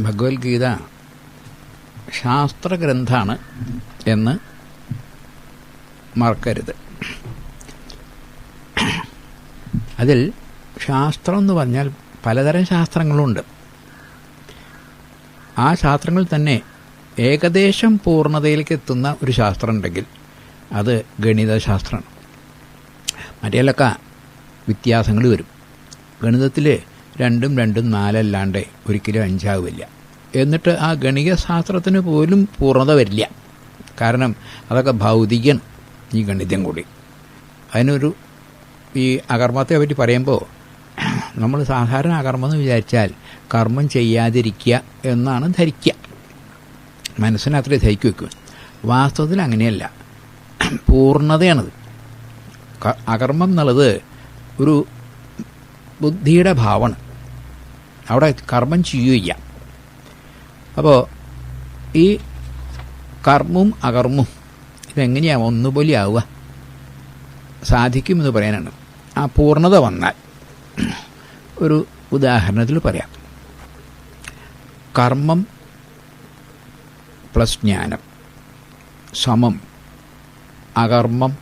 ഭഗവത്ഗീത ശാസ്ത്രഗ്രന്ഥമാണ് എന്ന് മറക്കരുത്. അതിൽ ശാസ്ത്രം എന്ന് പറഞ്ഞാൽ പലതരം ശാസ്ത്രങ്ങളുണ്ട്. ആ ശാസ്ത്രങ്ങൾ തന്നെ ഏകദേശം പൂർണ്ണതയിലേക്ക് എത്തുന്ന ഒരു ശാസ്ത്രം ഉണ്ടെങ്കിൽ അത് ഗണിതശാസ്ത്രമാണ്. മറ്റേലൊക്കെ വ്യത്യാസങ്ങൾ വരും. ഗണിതത്തിൽ 2 2 4 അല്ലാണ്ട് ഒരിക്കലും 5 ആവില്ല. എന്നിട്ട് ആ ഗണിതശാസ്ത്രത്തിന് പോലും പൂർണ്ണത വരില്ല. കാരണം അതൊക്കെ ഭൗതികമാണ്, ഈ ഗണിതം കൂടി. അതിനൊരു ഈ അകർമ്മത്തെ പറ്റി പറയുമ്പോൾ നമ്മൾ സാധാരണ അകർമ്മം എന്ന് വിചാരിച്ചാൽ കർമ്മം ചെയ്യാതിരിക്കുക എന്നാണ് ധരിക്കുക. മനസ്സിന് അത്രേ ധരിക്കു വയ്ക്കും. വാസ്തവത്തിൽ അങ്ങനെയല്ല, പൂർണ്ണതയാണത്. അകർമ്മം എന്നുള്ളത് ഒരു ബുദ്ധിയുടെ ഭാവമാണ്. അവിടെ കർമ്മം ചെയ്യുകയില്ല. അപ്പോൾ ഈ കർമ്മവും അകർമ്മവും ഇതെങ്ങനെയാണ് ഒന്നുപോലെ ആവുക? സാധിക്കുമെന്ന് പറയാനാണ്. ആ പൂർണ്ണത വന്നാൽ ഒരു ഉദാഹരണത്തിൽ പറയാം. കർമ്മം പ്ലസ് ജ്ഞാനം സമം അകർമ്മം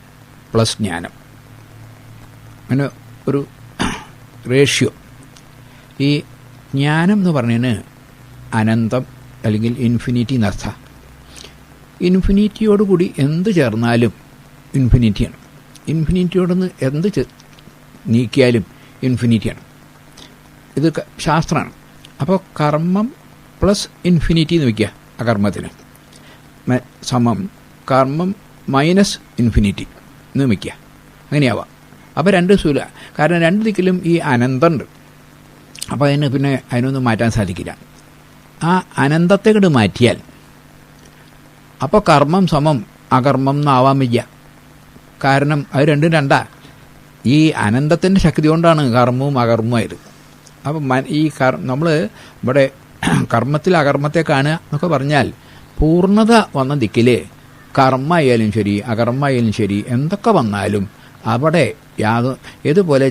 പ്ലസ് ജ്ഞാനം. അങ്ങനെ ഒരു റേഷ്യോ. ഈ ജ്ഞാനം എന്ന് പറഞ്ഞതിന് അനന്തം അല്ലെങ്കിൽ ഇൻഫിനിറ്റി എന്നർത്ഥം. ഇൻഫിനിറ്റിയോടുകൂടി എന്ത് ചേർന്നാലും ഇൻഫിനിറ്റിയാണ്. ഇൻഫിനിറ്റിയോടൊന്ന് എന്ത് നീക്കിയാലും ഇൻഫിനിറ്റിയാണ്. ഇത് ശാസ്ത്രമാണ്. അപ്പോൾ കർമ്മം പ്ലസ് ഇൻഫിനിറ്റി എന്ന് വയ്ക്കുക അകർമ്മത്തിന്, സമം കർമ്മം മൈനസ് ഇൻഫിനിറ്റി എന്ന് വയ്ക്കുക. അങ്ങനെയാവാം. അപ്പോൾ രണ്ട് സൂല. കാരണം രണ്ട് ദിക്കിലും ഈ അനന്തമുണ്ട്. അപ്പോൾ അതിനൊന്നും മാറ്റാൻ സാധിക്കില്ല. ആ അനന്തത്തെ കൂടെ മാറ്റിയാൽ അപ്പോൾ കർമ്മം സമം അകർമ്മം എന്നാവാൻ വയ്യ. കാരണം അത് രണ്ടും രണ്ടാ. ഈ അനന്തത്തിൻ്റെ ശക്തി കൊണ്ടാണ് കർമ്മവും അകർമ്മമായത്. അപ്പം ഈ നമ്മൾ ഇവിടെ കർമ്മത്തിൽ അകർമ്മത്തെ കാണുക എന്നൊക്കെ പറഞ്ഞാൽ പൂർണ്ണത വന്ന ദിക്കിൽ കർമ്മമായാലും ശരി അകർമ്മമായാലും ശരി എന്തൊക്കെ വന്നാലും അവിടെ ഏതുപോലെ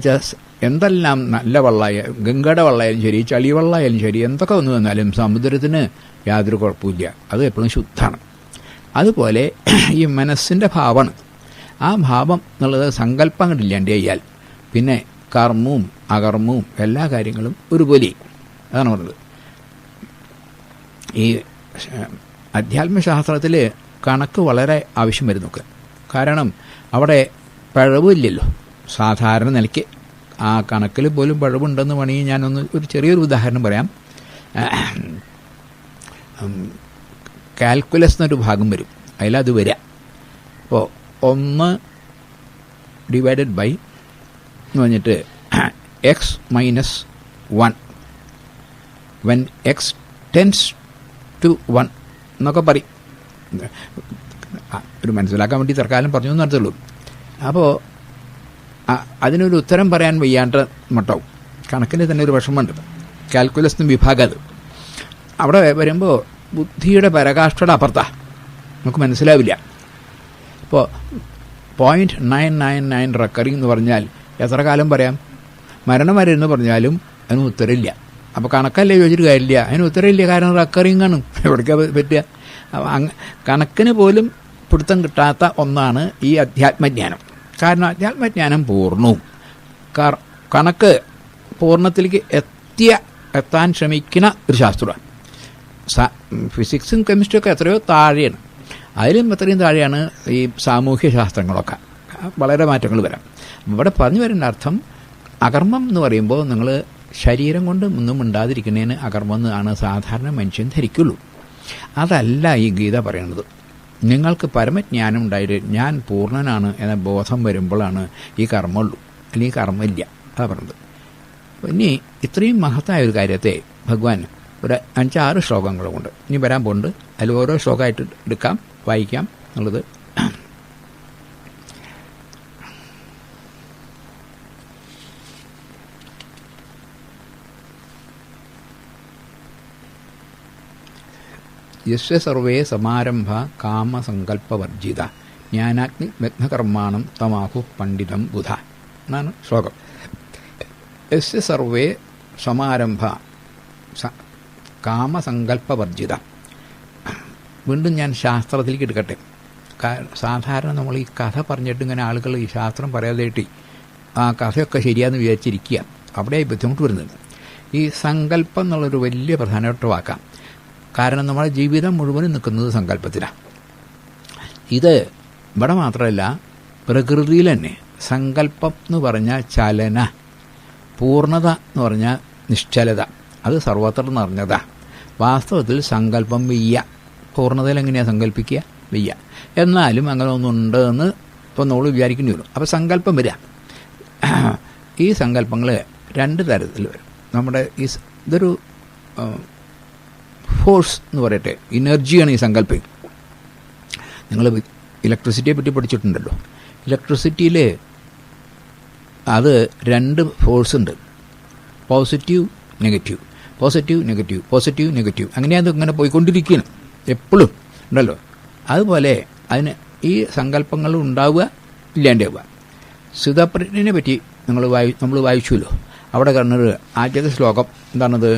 എന്തെല്ലാം നല്ല വെള്ളമായ ഗംഗയുടെ വെള്ളമായാലും ശരി ചളി വെള്ളമായാലും ശരി എന്തൊക്കെ വന്നു വന്നാലും സമുദ്രത്തിന് യാതൊരു കുഴപ്പമില്ല. അത് എപ്പോഴും ശുദ്ധമാണ്. അതുപോലെ ഈ മനസ്സിൻ്റെ ഭാവമാണ്. ആ ഭാവം എന്നുള്ളത് സങ്കല്പം കണ്ടില്ലാണ്ട് ചെയ്യാൽ പിന്നെ കർമ്മവും അകർമ്മവും എല്ലാ കാര്യങ്ങളും ഒരുപോലെ. അതാണ് പറഞ്ഞത്. ഈ അധ്യാത്മശാസ്ത്രത്തിൽ കണക്ക് വളരെ ആവശ്യം വരുന്നു. കാരണം അവിടെ പിഴവില്ലല്ലോ. സാധാരണ നിലയ്ക്ക് ആ കണക്കിൽ പോലും പിഴവുണ്ടെന്ന് വേണമെങ്കിൽ ഞാനൊന്ന് ഒരു ചെറിയൊരു ഉദാഹരണം പറയാം. കാൽക്കുലസ് എന്നൊരു ഭാഗം വരും, അതിലത് വരിക. അപ്പോൾ 1 ഡിവൈഡഡ് ബൈ എന്ന് പറഞ്ഞിട്ട് X minus 1 when X tends to 1 എന്നൊക്കെ പറയും. ഒരു മനസ്സിലാക്കാൻ വേണ്ടി തൽക്കാലം പറഞ്ഞു എന്ന് നടത്തുള്ളൂ. അപ്പോൾ അതിനൊരു ഉത്തരം പറയാൻ വയ്യാണ്ട് മട്ടാവും. കണക്കിന് തന്നെ ഒരു വിഷമമുണ്ട്. കാൽക്കുലസ് വിഭാഗം അത്. അവിടെ വരുമ്പോൾ ബുദ്ധിയുടെ പരാകാഷ്ഠയുടെ അപ്പുറത്താണ്, നമുക്ക് മനസ്സിലാവില്ല. ഇപ്പോൾ 0.999 റെക്കറിങ് എന്ന് പറഞ്ഞാൽ എത്ര കാലം പറയാം? മരണം വരെ എന്ന് പറഞ്ഞാലും അതിന് ഉത്തരമില്ല. അപ്പോൾ കണക്കല്ലേ ചോദിച്ചിട്ട് കാര്യമില്ല, അതിന് ഉത്തരമില്ല. കാരണം റെക്കറിങ് ആണ്. എവിടേക്കാണ് പറ്റുക? കണക്കിന് പോലും പിടുത്തം കിട്ടാത്ത ഒന്നാണ് ഈ അധ്യാത്മജ്ഞാനം. കാരണം അധ്യാത്മജ്ഞാനം പൂർണ്ണവും കണക്ക് പൂർണ്ണത്തിലേക്ക് എത്താൻ ശ്രമിക്കുന്ന ഒരു ശാസ്ത്രമാണ്. ഫിസിക്സും കെമിസ്ട്രിയൊക്കെ എത്രയോ താഴെയാണ്. അതിലും എത്രയും താഴെയാണ് ഈ സാമൂഹ്യ ശാസ്ത്രങ്ങളൊക്കെ. വളരെ മാറ്റങ്ങൾ വരാം. ഇവിടെ പറഞ്ഞു വരേണ്ട അർത്ഥം അകർമ്മം എന്ന് പറയുമ്പോൾ നിങ്ങൾ ശരീരം കൊണ്ട് ഒന്നും ഉണ്ടാതിരിക്കുന്നതിന് അകർമ്മം എന്നാണ് സാധാരണ മനുഷ്യൻ ധരിക്കുള്ളൂ. അതല്ല ഈ ഗീത പറയുന്നത്. നിങ്ങൾക്ക് പരമജ്ഞാനം ഉണ്ടായിട്ട് ഞാൻ പൂർണ്ണനാണ് എന്ന ബോധം വരുമ്പോഴാണ് ഈ കർമ്മമുള്ളൂ, അല്ലെങ്കിൽ കർമ്മമില്ല. അതാണ് പറഞ്ഞത്. ഇനി ഇത്രയും മഹത്തായ ഒരു കാര്യത്തെ ഭഗവാൻ ഒരു 5-6 ശ്ലോകങ്ങൾ കൊണ്ട് ഇനി വരാൻ പോകുന്നുണ്ട്. അതിൽ ഓരോ ശ്ലോകമായിട്ട് എടുക്കാം, വായിക്കാം എന്നുള്ളത്. യസ്യ സർവേ സമാരംഭ കാമസങ്കല്പവർജിത ജ്ഞാനാഗ്നി വിഘ്നകർമാണം തമാഹു പണ്ഡിതം ബുധ എന്നാണ് ശ്ലോകം. യസ്യ സർവേ സമാരംഭ കാമസങ്കല്പവർജിത. വീണ്ടും ഞാൻ ശാസ്ത്രത്തിലേക്ക് എടുക്കട്ടെ. സാധാരണ നമ്മൾ ഈ കഥ പറഞ്ഞിട്ട് ഇങ്ങനെ ആളുകൾ ഈ ശാസ്ത്രം പറയാതായിട്ട് ആ കഥയൊക്കെ ശരിയാണെന്ന് വിചാരിച്ചിരിക്കുക. അവിടെ ബുദ്ധിമുട്ട് വരുന്നത് ഈ സങ്കല്പം എന്നുള്ളൊരു വലിയ പ്രധാനപ്പെട്ട വാക്കാണ്. കാരണം നമ്മുടെ ജീവിതം മുഴുവനും നിൽക്കുന്നത് സങ്കല്പത്തിലാണ്. ഇത് ഇവിടെ മാത്രമല്ല, പ്രകൃതിയിൽ തന്നെ സങ്കല്പം എന്ന് പറഞ്ഞാൽ ചലന, പൂർണ്ണത എന്ന് പറഞ്ഞാൽ നിശ്ചലത, അത് സർവത്ര നിറഞ്ഞതാണ്. വാസ്തവത്തിൽ സങ്കല്പം വയ്യ. പൂർണ്ണതയിൽ എങ്ങനെയാണ് സങ്കല്പിക്കുക? വയ്യ. എന്നാലും അങ്ങനെ ഒന്നുണ്ട് എന്ന് ഇപ്പോൾ നമ്മൾ വിചാരിക്കേണ്ടി വരും. അപ്പോൾ സങ്കല്പം വരിക. ഈ സങ്കല്പങ്ങൾ രണ്ട് തരത്തിൽ വരും. നമ്മുടെ ഇതൊരു ഫോഴ്സ് എന്ന് പറയട്ടെ, എനർജിയാണ് ഈ സങ്കല്പം. നിങ്ങൾ ഇലക്ട്രിസിറ്റിയെ പറ്റി പഠിച്ചിട്ടുണ്ടല്ലോ. ഇലക്ട്രിസിറ്റിയിൽ അത് രണ്ട് ഫോഴ്സ് ഉണ്ട്, positive negative, positive negative, positive negative, അങ്ങനെയത് ഇങ്ങനെ പോയിക്കൊണ്ടിരിക്കുകയാണ് എപ്പോഴും ഉണ്ടല്ലോ. അതുപോലെ അതിന് ഈ സങ്കല്പങ്ങൾ ഉണ്ടാവുക, ഇല്ലാണ്ടാവുക. സ്ഥിതപ്രജ്ഞനെ പറ്റി നമ്മൾ വായിച്ചുല്ലോ. അവിടെ കാണുന്നത് ആദ്യത്തെ ശ്ലോകം എന്താണത്?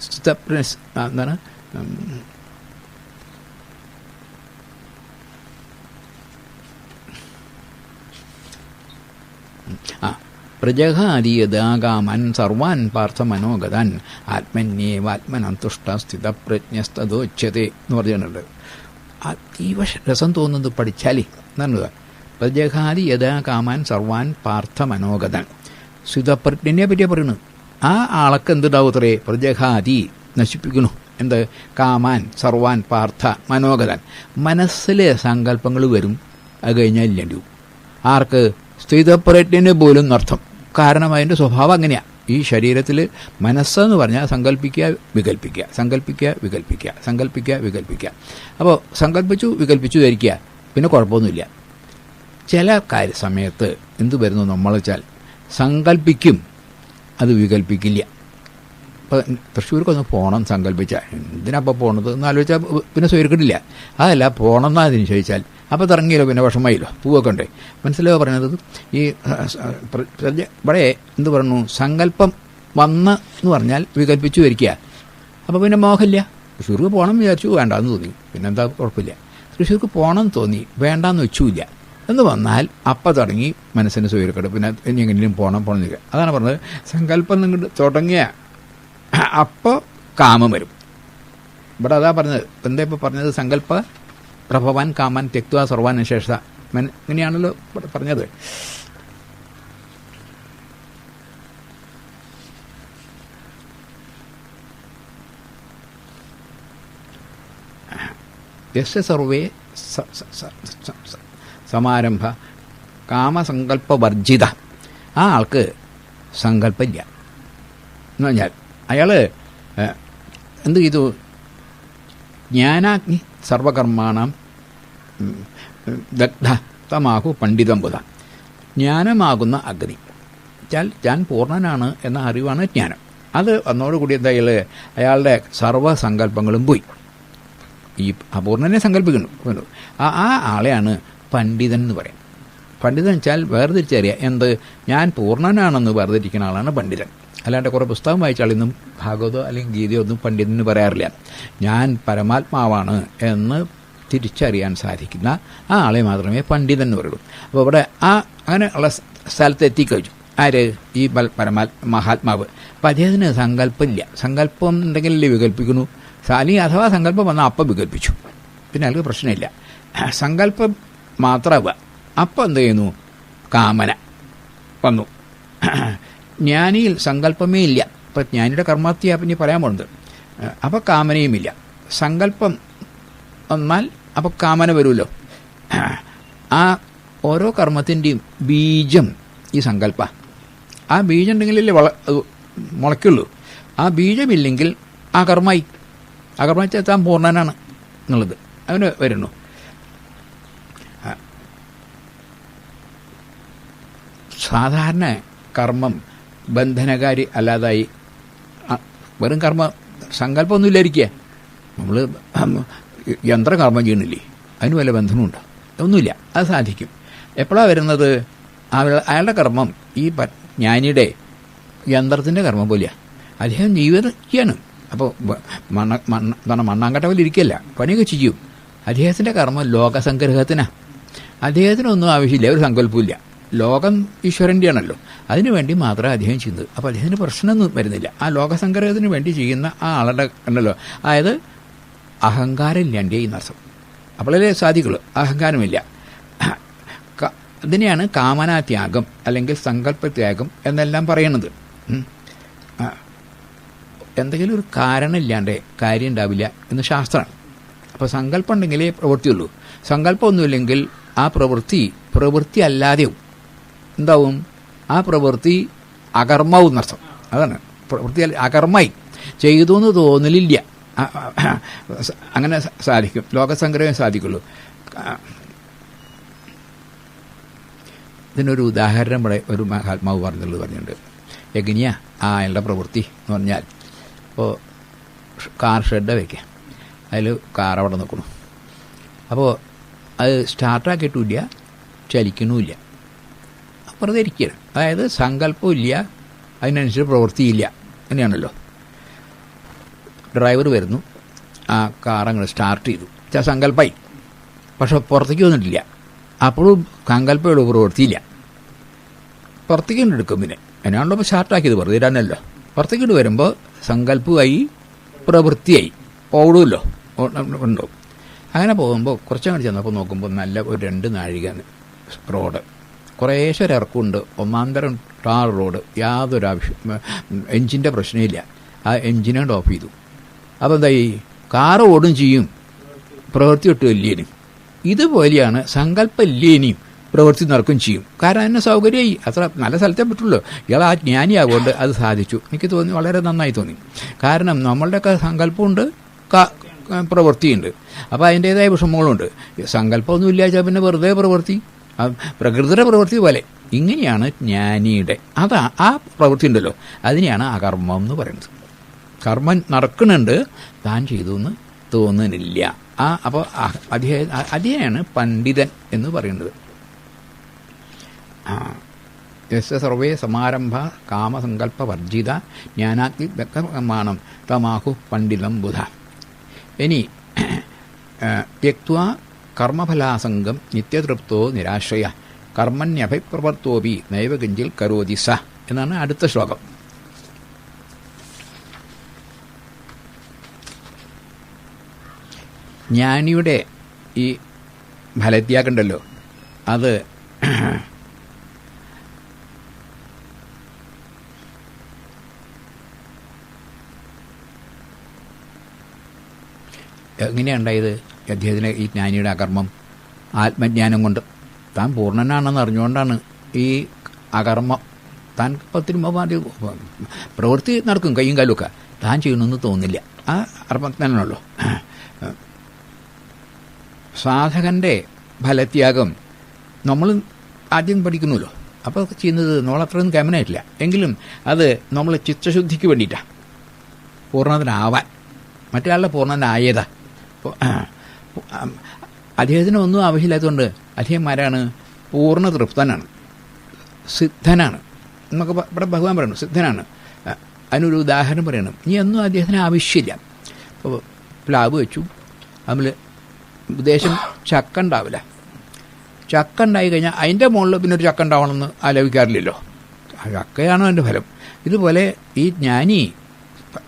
സ്ഥിതപ്രജ്ഞ എന്താണ്? പ്രജഹാദീയതാകാമൻ സർവാൻ പാർത്ഥമനോഗതാൻ ആത്മന്യേവാത്മനന്തുഷ്ട സ്ഥിതപ്രജ്ഞസ്തദോച്യത്തെ എന്ന് പറഞ്ഞിട്ടുണ്ട്. അതീവ രസം തോന്നുന്നത് പഠിച്ചാലേ എന്നാണ്. പ്രജഹാദി യഥാകാമാൻ സർവാൻ പാർത്ഥമനോഗതാൻ. സ്ഥിതപ്രജ്ഞനെ പറ്റിയാണ് പറയുന്നത്. ആ ആളൊക്കെ എന്തുണ്ടാവത്രേ? പ്രജഹാദി നശിപ്പിക്കണു. എന്ത്? കാമാൻ സർവാൻ പാർത്ഥ മനോഗതാൻ. മനസ്സിലെ സങ്കല്പങ്ങൾ വരും, അത് കഴിഞ്ഞാൽ ഇല്ലാണ്ടാവും. ആർക്ക്? സ്ഥിതപ്രജ്ഞന് പോലും അർത്ഥം. കാരണം അതിൻ്റെ സ്വഭാവം അങ്ങനെയാണ്. ഈ ശരീരത്തിൽ മനസ്സെന്ന് പറഞ്ഞാൽ സങ്കല്പിക്കുക വികല്പിക്കുക, സങ്കല്പിക്കുക വികല്പിക്കുക, സങ്കല്പിക്കുക വികല്പിക്കുക. അപ്പോൾ സങ്കല്പിച്ചു വികല്പിച്ചു ധരിക്കുക, പിന്നെ കുഴപ്പമൊന്നുമില്ല. ചില സമയത്ത് എന്ത് വരുന്നു നമ്മൾ വെച്ചാൽ സങ്കല്പിക്കും, അത് വികല്പിക്കില്ല. ഇപ്പോൾ തൃശ്ശൂർക്കൊന്ന് പോകണം സങ്കല്പിച്ചാൽ എന്തിനപ്പോൾ പോകണത് എന്ന് ആലോചിച്ചാൽ പിന്നെ സ്വീകരിക്കണില്ല. അതല്ല പോകണമെന്നാ അതിന് ചോദിച്ചാൽ അപ്പോൾ തിറങ്ങിയല്ലോ, പിന്നെ വിഷമമായില്ലോ, പൂവൊക്കെ ഉണ്ട്. മനസ്സിലാവോ പറയുന്നത്? ഈ ഇവിടെ എന്ത് പറഞ്ഞു? സങ്കല്പം വന്ന് എന്ന് പറഞ്ഞാൽ വികല്പിച്ചു വരിക്കുക. അപ്പോൾ പിന്നെ മോഹമില്ല. തൃശ്ശൂർക്ക് പോകണം വിചാരിച്ചു, വേണ്ടാന്ന് തോന്നി, പിന്നെന്താ കുഴപ്പമില്ല. തൃശ്ശൂർക്ക് പോകണം തോന്നി, വേണ്ടാന്ന് വെച്ചുമില്ല എന്ന് വന്നാൽ അപ്പം തുടങ്ങി മനസ്സിന് സ്വീകരിക്കട്ടെ, പിന്നെ ഇനി എങ്ങനെയും പോകണം നിൽക്കുക. അതാണ് പറഞ്ഞത്. സങ്കല്പം നിങ്ങൾ തുടങ്ങിയ അപ്പോൾ കാമം വരും. ഇവിടെ അതാ പറഞ്ഞത്. എന്താ ഇപ്പോൾ പറഞ്ഞത്? സങ്കല്പ പ്രഭവാൻ കാമാൻ തെക്വാ സർവാൻ ശേഷ, ഇങ്ങനെയാണല്ലോ പറഞ്ഞത്. യസ്യ സർവേ സമാരംഭ കാമസങ്കല്പവർജിത. ആ ആൾക്ക് സങ്കല്പമില്ല എന്ന് പറഞ്ഞാൽ അയാൾ എന്ത് ചെയ്തു? ജ്ഞാനാഗ്നി സർവകർമാണം ദഗ്ധ തമാഹു പണ്ഡിതം ബുധ. ജ്ഞാനമാകുന്ന അഗ്നി വെച്ചാൽ ഞാൻ പൂർണ്ണനാണ് എന്ന അറിവാണ് ജ്ഞാനം. അത് വന്നോടുകൂടി എന്താ അയാളുടെ സർവ്വസങ്കല്പങ്ങളും പോയി. ഈ അപൂർണനെ സങ്കല്പിക്കുന്നു. ആ ആളെയാണ് പണ്ഡിതൻ എന്ന് പറയും. പണ്ഡിതൻ വെച്ചാൽ വേർതിരിച്ചറിയുക. എന്ത്? ഞാൻ പൂർണ്ണനാണെന്ന് വേർതിരിക്കുന്ന ആളാണ് പണ്ഡിതൻ. അല്ലാണ്ട് കുറേ പുസ്തകം വായിച്ചാളൊന്നും ഭാഗവതോ അല്ലെങ്കിൽ ഗീതയോ ഒന്നും പണ്ഡിതന് പറയാറില്ല. ഞാൻ പരമാത്മാവാണ് എന്ന് തിരിച്ചറിയാൻ സാധിക്കുന്ന ആ ആളെ മാത്രമേ പണ്ഡിതൻ എന്ന് പറയുള്ളൂ. അപ്പോൾ ഇവിടെ അങ്ങനെ ഉള്ള സ്ഥലത്ത് എത്തിക്കഴിച്ചു. ആര്? ഈ മഹാത്മാവ്. അപ്പം അദ്ദേഹത്തിന് സങ്കല്പമില്ല. സങ്കല്പം ഉണ്ടെങ്കിലല്ലേ വികല്പിക്കുന്നു. അല്ലെങ്കിൽ അഥവാ സങ്കല്പം വന്നാൽ അപ്പം വികല്പിച്ചു, പിന്നെ അയാൾക്ക് പ്രശ്നമില്ല. സങ്കല്പം മാത്രമാവുക. അപ്പം എന്ത് ചെയ്യുന്നു? കാമന വന്നു. ജ്ഞാനിയിൽ സങ്കല്പമേ ഇല്ല. ഇപ്പം ജ്ഞാനിയുടെ കർമ്മത്തെയാ പിന്നെ പറയാൻ പോകുന്നത്. അപ്പോൾ കാമനയുമില്ല. സങ്കല്പം വന്നാൽ അപ്പോൾ കാമന വരുമല്ലോ. ആ ഓരോ കർമ്മത്തിൻ്റെയും ബീജം ഈ സങ്കല്പ. ആ ബീജം ഉണ്ടെങ്കിലല്ലേ മുളയ്ക്കുള്ളൂ. ആ ബീജമില്ലെങ്കിൽ ആ കർമ്മമായി. ആ കർമ്മ വെച്ചാൽ താൻ പൂർണ്ണനാണ് എന്നുള്ളത് അങ്ങനെ വരുന്നു. സാധാരണ കർമ്മം ബന്ധനകാരി അല്ലാതായി വെറും കർമ്മ സങ്കല്പമൊന്നും ഇല്ലായിരിക്കുക. നമ്മൾ യന്ത്രകർമ്മം ചെയ്യണില്ലേ, അതിന് വല്ല ബന്ധനമുണ്ടോ? ഒന്നുമില്ല. അത് സാധിക്കും. എപ്പോഴാണ് വരുന്നത്? അയാളുടെ കർമ്മം ഈ ജ്ഞാനിയുടെ യന്ത്രത്തിൻ്റെ കർമ്മം പോലെയാണ്. അദ്ദേഹം ജീവിതം ചെയ്യാണ്, അപ്പോൾ മണ്ണാങ്കട്ടവൽ ഇരിക്കല്ല, പണിയൊക്കെ ചെയ്യും. അദ്ദേഹത്തിൻ്റെ കർമ്മം ലോകസംഗ്രഹത്തിനാണ്. അദ്ദേഹത്തിനൊന്നും ആവശ്യമില്ല, ഒരു സങ്കല്പമില്ല. ലോകം ഈശ്വരൻ്റെ ആണല്ലോ, അതിനു വേണ്ടി മാത്രമേ അദ്ദേഹം ചെയ്യുന്നത്. അപ്പോൾ അദ്ദേഹത്തിന് പ്രശ്നമൊന്നും വരുന്നില്ല. ആ ലോകസംഗ്രഹത്തിന് വേണ്ടി ചെയ്യുന്ന ആ ആളുടെ ഉണ്ടല്ലോ, അതായത് അഹങ്കാരം ഇല്ലാണ്ടേ എന്നർത്ഥം. അപ്പോഴേ സാധിക്കുള്ളൂ, അഹങ്കാരമില്ല. ഇതിനെയാണ് കാമനാത്യാഗം അല്ലെങ്കിൽ സങ്കല്പത്യാഗം എന്നെല്ലാം പറയുന്നത്. എന്തെങ്കിലും ഒരു കാരണമില്ലാണ്ടേ കാര്യം ഉണ്ടാവില്ല എന്ന് ശാസ്ത്രമാണ്. അപ്പോൾ സങ്കല്പം ഉണ്ടെങ്കിലേ പ്രവൃത്തിയുള്ളൂ. സങ്കല്പമൊന്നുമില്ലെങ്കിൽ ആ പ്രവൃത്തി അല്ലാതെയും എന്താവും? ആ പ്രവൃത്തി അകർമ്മവും എന്നർത്ഥം. അതാണ് പ്രവൃത്തി അകർമ്മമായി ചെയ്തു എന്ന് തോന്നലില്ല. അങ്ങനെ സാധിക്കും, ലോകസംഗ്രഹം സാധിക്കുള്ളൂ. ഇതിനൊരു ഉദാഹരണം ഇവിടെ ഒരു മഹാത്മാവ് പറഞ്ഞിട്ടുണ്ട്. എങ്ങനെയാ അയാളുടെ പ്രവൃത്തി എന്ന് പറഞ്ഞാൽ, ഇപ്പോൾ കാർ ഷെഡ് വയ്ക്കുക, അതിൽ കാർ അവിടെ നിൽക്കണം. അപ്പോൾ അത് സ്റ്റാർട്ടാക്കിയിട്ടില്ല, ചലിക്കണമില്ല, വെറുതെ ഇരിക്കുകയാണ്. അതായത് സങ്കല്പമില്ല, അതിനനുസരിച്ച് പ്രവൃത്തിയില്ല, അങ്ങനെയാണല്ലോ. ഡ്രൈവർ വരുന്നു, ആ കാർ അങ്ങോട്ട് സ്റ്റാർട്ട് ചെയ്തു, സങ്കല്പമായി, പക്ഷെ പുറത്തേക്ക് വന്നിട്ടില്ല. അപ്പോഴും സങ്കല്പമുള്ള പ്രവൃത്തിയില്ല. പുറത്തേക്ക് എടുക്കും, പിന്നെ എന്നാണല്ലോ ഇപ്പോൾ സ്റ്റാർട്ടാക്കിയത്, വെറുതെ ഇടാനല്ലോ. പുറത്തേക്ക് വരുമ്പോൾ സങ്കല്പമായി പ്രവൃത്തിയായി ഓടുമല്ലോ, ഉണ്ടോ. അങ്ങനെ പോകുമ്പോൾ കുറച്ചങ്ങോട്ട് ചെന്നപ്പോൾ നോക്കുമ്പോൾ നല്ല ഒരു 2 നാഴിക റോഡ്, കുറേശ്ശെ ഒരു ഇറക്കമുണ്ട്, ഒന്നാന്തരം ടാർ റോഡ്, യാതൊരു എൻജിൻ്റെ പ്രശ്നമില്ല. ആ എൻജിനോട് ഓഫ് ചെയ്തു. അപ്പോൾ എന്തായി? കാറ് ഓടും ചെയ്യും, പ്രവൃത്തി ഒട്ടും ഇല്ലേനും. ഇതുപോലെയാണ് സങ്കല്പം ഇല്ലേനിയും പ്രവൃത്തി നടക്കും ചെയ്യും. കാരണം അതിന് സൗകര്യമായി, അത്ര നല്ല സ്ഥലത്തേ പറ്റുള്ളൂ. ഇയാൾ ആ ജ്ഞാനിയാകൊണ്ട് അത് സാധിച്ചു. എനിക്ക് തോന്നി, വളരെ നന്നായി തോന്നി. കാരണം നമ്മളുടെയൊക്കെ സങ്കല്പമുണ്ട്, പ്രവൃത്തിയുണ്ട്. അപ്പോൾ അതിൻ്റേതായ വിഷമങ്ങളുണ്ട്. സങ്കല്പമൊന്നും ഇല്ലാച്ചാൽ പിന്നെ വെറുതെ പ്രവൃത്തി, പ്രകൃതിയുടെ പ്രവൃത്തി പോലെ. ഇങ്ങനെയാണ് ജ്ഞാനിയുടെ ആ പ്രവൃത്തി ഉണ്ടല്ലോ, അതിനെയാണ് അകർമ്മം എന്ന് പറയുന്നത്. കർമ്മം നടക്കുന്നുണ്ട്, താൻ ചെയ്തു എന്ന് തോന്നുന്നില്ല. അപ്പോൾ അതിനെയാണ് പണ്ഡിതൻ എന്ന് പറയുന്നത്. യസ്യ സർവേ സമാരംഭ കാമസങ്കല്പവർജിത ജ്ഞാനാഗ്നിമാണം തമാഹു പണ്ഡിതം ബുധ. ഇനി ത്യക്ത്വാ കർമ്മഫലാസംഗം നിത്യതൃപ്തോ നിരാശ്രയ കർമ്മണ്യഭിപ്രവർത്തോപി നൈവ കിഞ്ചിൽ കരോതി സ എന്നാണ് അടുത്ത ശ്ലോകം. ജ്ഞാനിയുടെ ഈ ഫലത്യാഗമുണ്ടല്ലോ, അത് എങ്ങനെയാണ് ഉണ്ടായത്? അദ്ദേഹത്തിന് ഈ ജ്ഞാനിയുടെ അകർമ്മം ആത്മജ്ഞാനം കൊണ്ട് താൻ പൂർണ്ണനാണെന്ന് അറിഞ്ഞുകൊണ്ടാണ് ഈ അകർമ്മം. താൻ പ്രവൃത്തി നടക്കും, കയ്യും കാലുമൊക്കെ, താൻ ചെയ്യണമെന്ന് തോന്നില്ല. ആ അർമ്മജ്ഞാനമാണല്ലോ. സാധകൻ്റെ ഫലത്യാഗം നമ്മൾ ആദ്യം പഠിക്കുന്നുല്ലോ. അപ്പോൾ ചെയ്യുന്നത് നമ്മളത്രയൊന്നും കമനായിട്ടില്ല, എങ്കിലും അത് നമ്മൾ ചിത്തശുദ്ധിക്ക് വേണ്ടിയിട്ടാണ്, പൂർണ്ണതനാവാൻ, മറ്റൊരാളുടെ പൂർണ്ണനായതാ. അദ്ദേഹത്തിന് ഒന്നും ആവശ്യമില്ലാത്തതുകൊണ്ട് അദ്ദേഹം ആരാണ്? പൂർണ്ണ തൃപ്തനാണ്, സിദ്ധനാണ് എന്നൊക്കെ ഇവിടെ ഭഗവാൻ പറയുന്നു. സിദ്ധനാണ്. അതിനൊരു ഉദാഹരണം പറയണം. ഇനി ഒന്നും അദ്ദേഹത്തിന് ആവശ്യമില്ല. ഇപ്പോൾ പ്ലാവ് വെച്ചു, നമ്മൾ ഉദ്ദേശം ചക്ക ഉണ്ടാവില്ല. ചക്ക ഉണ്ടായി കഴിഞ്ഞാൽ അതിൻ്റെ മുകളിൽ പിന്നെ ഒരു ചക്ക ഉണ്ടാവണമെന്ന് ആലോചിക്കാറില്ലല്ലോ. ചക്കയാണോ അതിൻ്റെ ഫലം. ഇതുപോലെ ഈ ജ്ഞാനി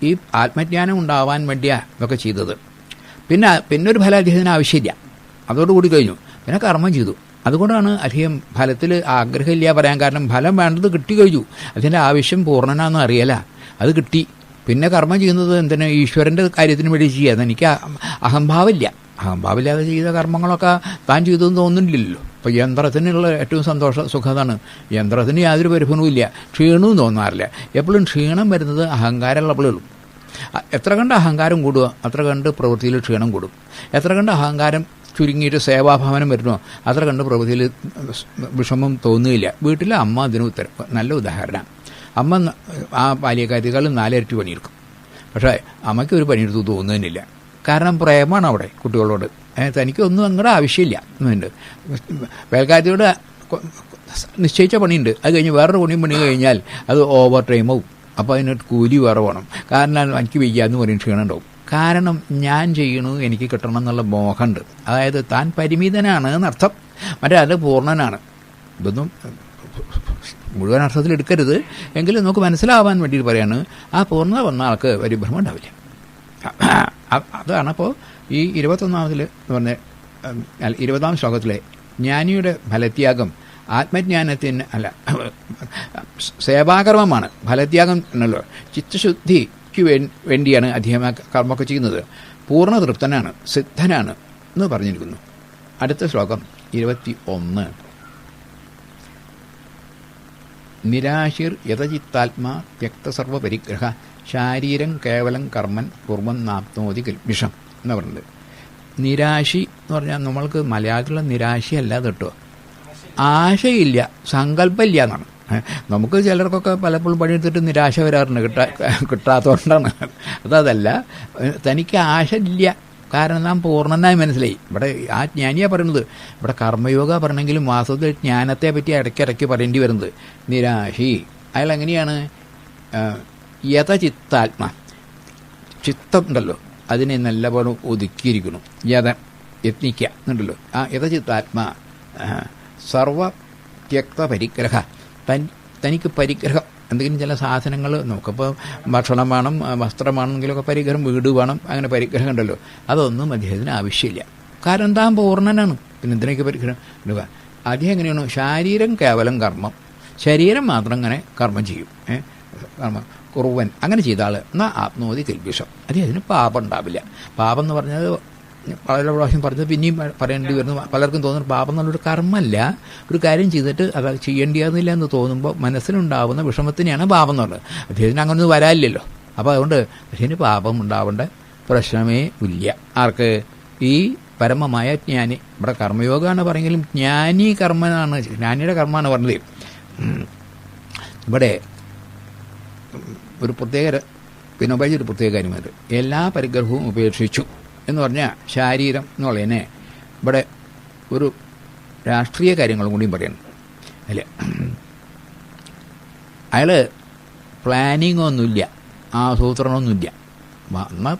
ഈ ആത്മജ്ഞാനം ഉണ്ടാവാൻ വേണ്ടിയാണ് ഇതൊക്കെ ചെയ്തത്. പിന്നെ ഒരു ഫലം അദ്ദേഹത്തിന് ആവശ്യമില്ല, അതോടുകൂടി കഴിഞ്ഞു. പിന്നെ കർമ്മം ചെയ്തു. അതുകൊണ്ടാണ് അദ്ദേഹം ഫലത്തിൽ ആഗ്രഹമില്ല പറയാൻ കാരണം. ഫലം വേണ്ടത് കിട്ടി കഴിഞ്ഞു, അതിൻ്റെ ആവശ്യം പൂർണ്ണനാന്ന് അറിയല, അത് കിട്ടി. പിന്നെ കർമ്മം ചെയ്യുന്നത് എന്തിനാ? ഈശ്വരൻ്റെ കാര്യത്തിന് വേണ്ടി ചെയ്യുക. അതെനിക്ക് അഹംഭാവമില്ല. അഹംഭാവമില്ലാതെ ചെയ്ത കർമ്മങ്ങളൊക്കെ താൻ ചെയ്തതെന്ന് തോന്നുന്നില്ലല്ലോ. അപ്പോൾ യന്ത്രത്തിനുള്ള ഏറ്റവും സുഖതാണ്. യന്ത്രത്തിന് യാതൊരു പരിഭവവും ഇല്ല, ക്ഷീണവും തോന്നാറില്ല. എപ്പോഴും ക്ഷീണം വരുന്നത് അഹങ്കാരമുള്ളപ്പോഴുള്ളൂ. എത്ര കണ്ട് അഹങ്കാരം കൂടുക, അത്ര കണ്ട് പ്രവൃത്തിയിൽ ക്ഷീണം കൂടും. എത്ര കണ്ട് അഹങ്കാരം ചുരുങ്ങിയിട്ട് സേവാഭാവനം വരുന്നോ, അത്ര കണ്ട് പ്രവൃത്തിയിൽ വിഷമം തോന്നുകയില്ല. വീട്ടിലെ അമ്മ അതിന് ഉത്തരം നല്ല ഉദാഹരണം. അമ്മ ആ ബാല്യക്കാരികളും 4 ഇരട്ടി പണിയെടുക്കും. പക്ഷേ അമ്മയ്ക്ക് ഒരു പണിയെടുത്ത് തോന്നുന്നില്ല. കാരണം പ്രേമമാണ് അവിടെ കുട്ടികളോട്. തനിക്കൊന്നും അങ്ങോട്ട് ആവശ്യമില്ല എന്നുണ്ട്. വേൽക്കാരിയോട് നിശ്ചയിച്ച പണിയുണ്ട്, അത് കഴിഞ്ഞ് വേറൊരു പണി കഴിഞ്ഞാൽ അത് ഓവർ ടൈമാവും. അപ്പോൾ അതിന് കൂലി വേറെ വേണം. കാരണം എനിക്ക് വയ്യാന്ന് പറയും, ക്ഷീണം ഉണ്ടാവും. കാരണം ഞാൻ ചെയ്യണു എനിക്ക് കിട്ടണം എന്നുള്ള മോഹമുണ്ട്. അതായത് താൻ പരിമിതനാണ് എന്നർത്ഥം, മറ്റേ അത് പൂർണ്ണനാണ്. ഇതൊന്നും മുഴുവൻ അർത്ഥത്തിൽ എടുക്കരുത്, എങ്കിലും നമുക്ക് മനസ്സിലാവാൻ വേണ്ടിയിട്ട് പറയാണ്. ആ പൂർണ്ണത വന്ന ആൾക്ക് പരിഭ്രമം ഉണ്ടാവില്ല. അതാണപ്പോൾ ഈ 21-ാമതിൽ എന്ന് പറഞ്ഞ 20-ാം ശ്ലോകത്തിലെ ജ്ഞാനിയുടെ ഫലത്യാഗം ആത്മജ്ഞാനത്തിന് അല്ല, സേവാകർമ്മമാണ്. ഫലത്യാഗം എന്നല്ലോ ചിത്തശുദ്ധിക്ക് വേണ്ടിയാണ് അദ്ദേഹം കർമ്മമൊക്കെ ചെയ്യുന്നത്. പൂർണ്ണ തൃപ്തനാണ്, സിദ്ധനാണ് എന്ന് പറഞ്ഞിരിക്കുന്നു. അടുത്ത ശ്ലോകം 21. നിരാശിർ യഥചിത്താത്മാ ത്യക്തസർവപരിഗ്രഹ ശാരീരം കേവലം കർമ്മൻ കുർമ്മൻ നാപ്നോതി കൽപിഷം എന്ന് പറഞ്ഞത്. നിരാശി എന്ന് പറഞ്ഞാൽ നമ്മൾക്ക് മലയാളത്തിലുള്ള നിരാശയല്ല കേട്ടോ, ആശയില്ല, സങ്കല്പമില്ല എന്നാണ്. നമുക്ക് ചിലർക്കൊക്കെ പലപ്പോഴും പണിയെടുത്തിട്ട് നിരാശ വരാറുണ്ട്, കിട്ടാത്തതുകൊണ്ടാണ്. അതല്ല, തനിക്ക് ആശ ഇല്ല, കാരണം നാം പൂർണ്ണനായി മനസ്സിലായി. ഇവിടെ ആ ജ്ഞാനിയാണ് പറയുന്നത്. ഇവിടെ കർമ്മയോഗ പറയണമെങ്കിലും വാസ്തവത്തിൽ ജ്ഞാനത്തെ പറ്റി ഇടയ്ക്കിടയ്ക്ക് പറയേണ്ടി വരുന്നത്. നിരാശി അയാൾ എങ്ങനെയാണ്? യഥചിത്താത്മ, ചിത്തം ഉണ്ടല്ലോ അതിനെ നല്ലപോലെ ഒതുക്കിയിരിക്കുന്നു. യത്നിക്കുക എന്നുണ്ടല്ലോ. ആ യഥചിത്താത്മ സർവ ത്യക്ത പരിഗ്രഹ, തനിക്ക് പരിഗ്രഹം എന്തെങ്കിലും ചില സാധനങ്ങൾ, നമുക്കിപ്പോൾ ഭക്ഷണം വേണം, വസ്ത്രം വേണമെങ്കിലൊക്കെ പരിഗ്രഹം, വീട് വേണം, അങ്ങനെ പരിഗ്രഹം ഉണ്ടല്ലോ. അതൊന്നും അദ്ദേഹത്തിന് ആവശ്യമില്ല, കാരണം താൻ പൂർണ്ണനാണ്. പിന്നെ എന്തിനൊക്കെ പരിഗ്രഹം ഇടുക? അദ്ദേഹം എങ്ങനെയാണ്? ശാരീരം കേവലം കർമ്മം, ശരീരം മാത്രം അങ്ങനെ കർമ്മം ചെയ്യും. കർമ്മം കുറുവൻ അങ്ങനെ ചെയ്ത ആൾ എന്നാൽ ആത്മോതി കൽപിഷം, അദ്ദേഹത്തിന് പാപം ഉണ്ടാവില്ല. പാപം എന്ന് പറഞ്ഞത് പല പ്രാവശ്യം പറഞ്ഞത് പിന്നെയും പറയേണ്ടി വരുന്നു. പലർക്കും തോന്നുന്നു പാപം എന്നുള്ളൊരു കർമ്മമല്ല, ഒരു കാര്യം ചെയ്തിട്ട് അത് ചെയ്യേണ്ടിയാകുന്നില്ല എന്ന് തോന്നുമ്പോൾ മനസ്സിലുണ്ടാവുന്ന വിഷമത്തിനെയാണ് പാപം എന്നുള്ളത്. അദ്ദേഹത്തിന് അങ്ങനെ ഒന്നും വരാനില്ലല്ലോ. അപ്പോൾ അതുകൊണ്ട് അദ്ദേഹത്തിന് പാപം ഉണ്ടാവേണ്ട പ്രശ്നമേ ഇല്ല. ആർക്ക്? ഈ പരമമായ ജ്ഞാനി. ഇവിടെ കർമ്മയോഗമാണ് പറഞ്ഞെങ്കിലും ജ്ഞാനി കർമ്മനാണ്, ജ്ഞാനിയുടെ കർമ്മമാണ് പറഞ്ഞത്. ഇവിടെ ഒരു പ്രത്യേക പിന്നെ ഉപയോഗിച്ചൊരു പ്രത്യേക കാര്യമായിട്ട് എല്ലാ പരിഗ്രഹവും ഉപേക്ഷിച്ചു എന്ന് പറഞ്ഞാൽ ശാരീരം എന്നുള്ളതിനെ ഇവിടെ ഒരു രാഷ്ട്രീയ കാര്യങ്ങളും കൂടിയും പറയണം. അല്ലേ, അയാൾ പ്ലാനിങ്ങൊന്നുമില്ല, ആസൂത്രണമൊന്നുമില്ല. എന്നാൽ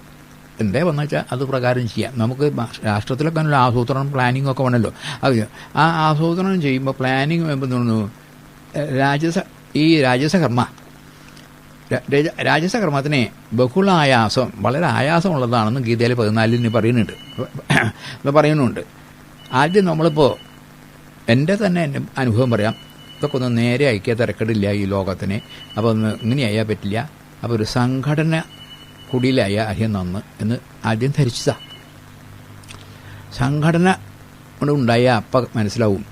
എന്തേ വന്നു വെച്ചാൽ അത് പ്രകാരം ചെയ്യാം. നമുക്ക് രാഷ്ട്രത്തിലൊക്കെ നല്ല ആസൂത്രണം പ്ലാനിങ് ഒക്കെ വേണമല്ലോ. അത് ആ ആസൂത്രണം ചെയ്യുമ്പോൾ പ്ലാനിങ് വരുമ്പോൾ തോന്നുന്നു രാജസകർമ്മത്തിനെ ബഹുള ആയാസം, വളരെ ആയാസമുള്ളതാണെന്ന് ഗീതയിൽ 14 പറയുന്നുണ്ട്. ആദ്യം നമ്മളിപ്പോൾ എൻ്റെ അനുഭവം പറയാം. ഇതൊക്കെ ഒന്ന് നേരെ അയക്കിയ തിരക്കടില്ല ഈ ലോകത്തിനെ. അപ്പോൾ ഒന്ന് ഇങ്ങനെയായാൽ പറ്റില്ല. അപ്പോൾ ഒരു സംഘടന കുടിയിലായ അഹ്യം നന്ന് എന്ന് ആദ്യം ധരിച്ചതാണ്. സംഘടന കൊണ്ട് ഉണ്ടായാൽ അപ്പം മനസ്സിലാവും.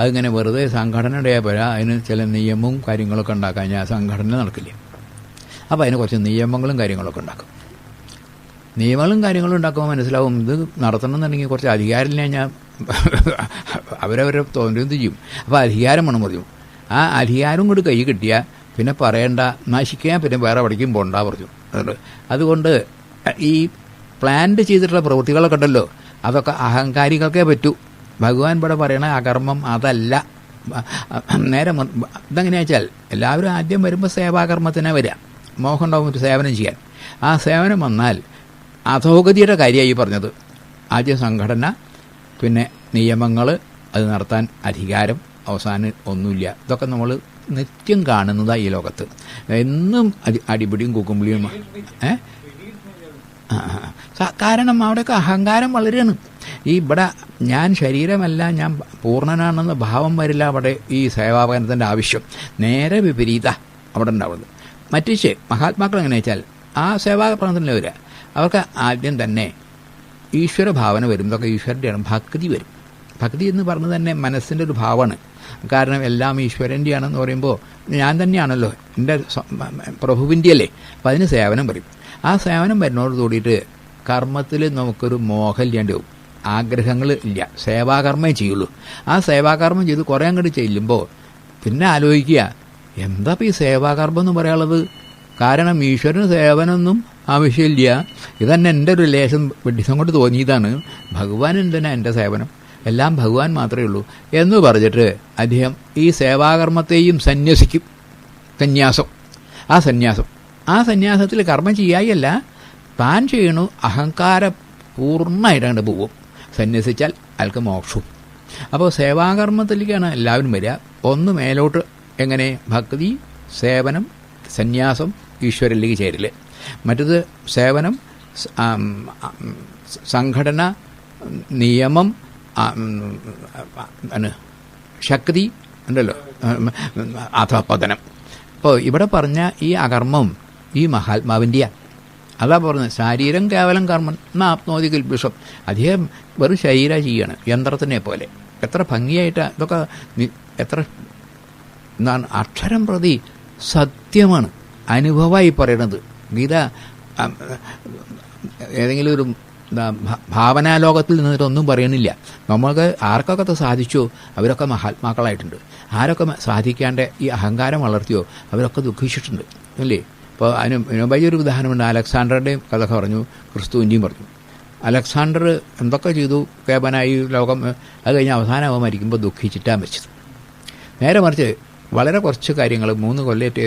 അതിങ്ങനെ വെറുതെ സംഘടന ഉണ്ടായാൽ പോരാ, അതിന് ചില നിയമവും കാര്യങ്ങളൊക്കെ ഉണ്ടാക്കാൻ ഞാൻ സംഘടന നടക്കില്ല. അപ്പോൾ അതിന് കുറച്ച് നിയമങ്ങളും കാര്യങ്ങളൊക്കെ ഉണ്ടാക്കും. നിയമങ്ങളും കാര്യങ്ങളും ഉണ്ടാക്കുമ്പോൾ മനസ്സിലാവും ഇത് നടത്തണമെന്നുണ്ടെങ്കിൽ കുറച്ച് അധികാരമില്ല. ഞാൻ അവരവരെ തോന്നുന്നത് ചെയ്യും. അപ്പോൾ അധികാരം വേണം പറഞ്ഞു. ആ അധികാരം കൂടി കൈ കിട്ടിയാൽ പിന്നെ പറയണ്ട, നശിക്കാൻ പിന്നെ വേറെ എവിടേക്കും പോകണ്ട പറഞ്ഞു. അതുകൊണ്ട് ഈ പ്ലാന്റ് ചെയ്തിട്ടുള്ള പ്രവൃത്തികളൊക്കെ ഉണ്ടല്ലോ, അതൊക്കെ അഹങ്കാരികൾക്കേ പറ്റൂ. ഭഗവാൻ ഇവിടെ പറയണ അകർമ്മം അതല്ല. നേരെ ഇതെങ്ങനെയാ വെച്ചാൽ എല്ലാവരും ആദ്യം വരുമ്പോൾ സേവാകർമ്മത്തിനാണ് വരിക. മോഹം ഉണ്ടാവും ഒരു സേവനം ചെയ്യാൻ. ആ സേവനം വന്നാൽ അധോഗതിയുടെ കാര്യമായി പറഞ്ഞത്. ആദ്യം സംഘടന, പിന്നെ നിയമങ്ങൾ, അത് നടത്താൻ അധികാരം, അവസാനം ഒന്നുമില്ല. ഇതൊക്കെ നമ്മൾ നിത്യം കാണുന്നതാണ് ഈ ലോകത്ത്. എന്നും അടിപിടിയും കൂക്കുമ്പിളിയും. കാരണം അവിടെയൊക്കെ അഹങ്കാരം വളരെയാണ്. ഈ ഇവിടെ ഞാൻ ശരീരമല്ല, ഞാൻ പൂർണ്ണനാണെന്ന് ഭാവം വരില്ല അവിടെ ഈ സേവാപകരണത്തിൻ്റെ ആവശ്യം. നേരെ വിപരീത അവിടെ ഉണ്ടാവുന്നത്. മറ്റിച്ച് മഹാത്മാക്കൾ എങ്ങനെ വെച്ചാൽ ആ സേവാപ്രവർത്തനത്തിൽ വരിക, അവർക്ക് ആദ്യം തന്നെ ഈശ്വരഭാവന വരും. ഇതൊക്കെ ഈശ്വരൻ്റെയാണ്. ഭക്തി വരും. ഭക്തി എന്ന് പറഞ്ഞത് തന്നെ മനസ്സിൻ്റെ ഒരു ഭാവമാണ്. കാരണം എല്ലാം ഈശ്വരൻ്റെയാണെന്ന് പറയുമ്പോൾ ഞാൻ തന്നെയാണല്ലോ, എൻ്റെ പ്രഭുവിൻ്റെ അല്ലേ. അപ്പം അതിന് സേവനം വരും. ആ സേവനം വരുന്നതോട് കൂടിയിട്ട് കർമ്മത്തിൽ നമുക്കൊരു മോഹം ഇല്ലാണ്ടാവും, ആഗ്രഹങ്ങൾ ഇല്ല. സേവാകർമ്മമേ ചെയ്യുള്ളൂ. ആ സേവാകർമ്മം ചെയ്ത് കുറേ അങ്ങോട്ട് ചെല്ലുമ്പോൾ പിന്നെ ആലോചിക്കുക, എന്താ ഈ സേവാകർമ്മം എന്ന് പറയാനുള്ളത്? കാരണം ഈശ്വരന് സേവനമൊന്നും ആവശ്യമില്ല. ഇതന്നെ എൻ്റെ ഒരു ലേശം വെഡിസം കൊണ്ട് തോന്നിയതാണ്. ഭഗവാൻ എന്തിനാ എൻ്റെ സേവനം, എല്ലാം ഭഗവാൻ മാത്രമേ ഉള്ളൂ എന്ന് പറഞ്ഞിട്ട് അദ്ദേഹം ഈ സേവാകർമ്മത്തെയും സന്യസിക്കും. സന്യാസം. ആ ആ സന്യാസത്തിൽ കർമ്മം ചെയ്യായല്ല, താൻ ചെയ്യണു അഹങ്കാരം പൂർണ്ണമായിട്ടാണ്ട് പോവും. സന്യസിച്ചാൽ അയാൾക്ക് മോക്ഷവും. അപ്പോൾ സേവാകർമ്മത്തിലേക്കാണ് എല്ലാവരും വരിക. ഒന്ന് മേലോട്ട് എങ്ങനെ? ഭക്തി, സേവനം, സന്യാസം, ഈശ്വരനിലേക്ക് ചേരൽ. മറ്റത് സേവനം, സംഘടന, നിയമം, ശക്തി ഉണ്ടല്ലോ, അധപതനം. അപ്പോൾ ഇവിടെ പറഞ്ഞ ഈ അകർമ്മം ഈ മഹാത്മാവിൻ്റെയാണ്. അതാ പറഞ്ഞത്, ശരീരം കേവലം കർമ്മം ആപ്നോതി കിൽബിഷം. അദ്ദേഹം വെറും ശരീരം ചെയ്യാണ്, യന്ത്രത്തിനെ പോലെ. എത്ര ഭംഗിയായിട്ടാണ് ഇതൊക്കെ, എത്ര എന്താണ് അക്ഷരം പ്രതി സത്യമാണ്, അനുഭവമായി പറയണത്. ഗീത ഏതെങ്കിലും ഒരു ഭാവനാലോകത്തിൽ നിന്നിട്ടൊന്നും പറയണില്ല. നമ്മൾക്ക് ആർക്കൊക്കെ സാധിച്ചോ അവരൊക്കെ മഹാത്മാക്കളായിട്ടുണ്ട്. ആരൊക്കെ സാധിക്കാണ്ട് ഈ അഹങ്കാരം വളർത്തിയോ അവരൊക്കെ ദുഃഖിച്ചിട്ടുണ്ട്, അല്ലേ? ഇപ്പോൾ അതിന് വിനോബായി ഒരു ഉദാഹരണമുണ്ട്. അലക്സാണ്ടറുടെയും കഥ പറഞ്ഞു, ക്രിസ്തുവിൻ്റെയും പറഞ്ഞു. അലക്സാണ്ടർ എന്തൊക്കെ ചെയ്തു, കേപനായി ലോകം. അത് കഴിഞ്ഞ് അവസാനം മരിക്കുമ്പോൾ ദുഃഖിച്ചിട്ടാണ് വെച്ചത്. നേരെ മറിച്ച് വളരെ കുറച്ച് കാര്യങ്ങൾ 3 കൊല്ലത്തെ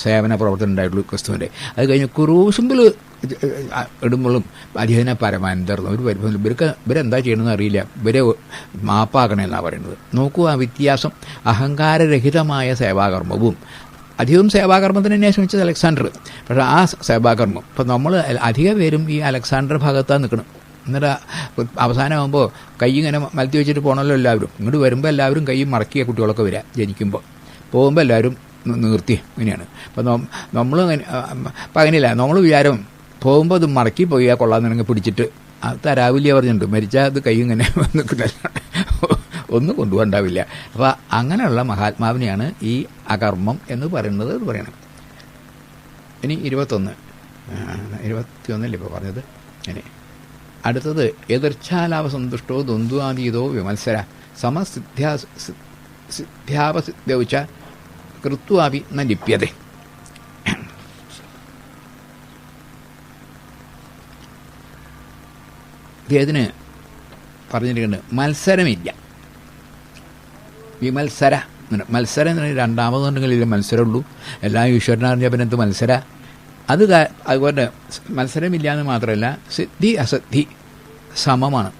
സേവന പ്രവർത്തനം ഉണ്ടായിട്ടുള്ളൂ ക്രിസ്തുവിൻ്റെ. അത് കഴിഞ്ഞ് ക്രൂശുമ്പിൽ ഇടുമ്പോഴും അദ്ദേഹത്തിനെ പരമാനന്ദർന്നു. ഇവരെന്താ ചെയ്യണമെന്ന് അറിയില്ല, ഇവരെ മാപ്പാക്കണമെന്നാണ് പറയുന്നത്. നോക്കൂ ആ വ്യത്യാസം. അഹങ്കാരരഹിതമായ സേവാകർമ്മവും, അധികവും സേവാകർമ്മത്തിന് തന്നെ ശ്രമിച്ചത് അലക്സാണ്ടർ. പക്ഷേ ആ സേവാകർമ്മം ഇപ്പം നമ്മൾ അധിക പേരും ഈ അലക്സാണ്ടർ ഭാഗത്താണ് നിൽക്കണം. എന്നിട്ട് അവസാനമാകുമ്പോൾ കൈ ഇങ്ങനെ മലത്തി വെച്ചിട്ട് പോകണമല്ലോ എല്ലാവരും. ഇങ്ങോട്ട് വരുമ്പോൾ എല്ലാവരും കൈ മറക്കിയ കുട്ടികളൊക്കെ വരിക, ജനിക്കുമ്പോൾ. പോകുമ്പോൾ എല്ലാവരും നിർത്തി. ഇങ്ങനെയാണ്. അപ്പം നമ്മൾ അപ്പം അങ്ങനെയില്ല. നമ്മൾ വിചാരം പോകുമ്പോൾ അത് മടക്കി പോയി ആ കൊള്ളാമെന്നുണ്ടെങ്കിൽ പിടിച്ചിട്ട് അത് തരാവില്ല പറഞ്ഞിട്ടുണ്ട്. മരിച്ചാൽ അത് കൈ ഇങ്ങനെ ഒന്നും കൊണ്ടുപോകണ്ടാവില്ല. അപ്പോൾ അങ്ങനെയുള്ള മഹാത്മാവിനെയാണ് ഈ അകർമ്മം എന്ന് പറയുന്നത് പറയണം. ഇനി 21 ഇപ്പോൾ പറഞ്ഞത്. ഇനി അടുത്തത് എതിർച്ഛാലാവസന്തുഷ്ടോ ദ്വന്ദ്വാതീതോ വിമത്സര സമസിദ്ധ്യാവസിദ്ധ്യൗച്ച കൃത്വാപി ന ലിപ്യതേ. ഇതിന് പറഞ്ഞിരിക്കുന്നത് മത്സരമില്ല. വിമത്സര മത്സരം എന്ന് പറഞ്ഞാൽ രണ്ടാമതുണ്ടെങ്കിൽ ഇതിൽ മത്സരമുള്ളൂ. എല്ലാം ഈശ്വരനറിഞ്ഞ പിന്നെ എന്ത് മത്സര? അതുപോലെ മത്സരമില്ല എന്ന് മാത്രമല്ല, സിദ്ധി അസിദ്ധി സമമാണ്.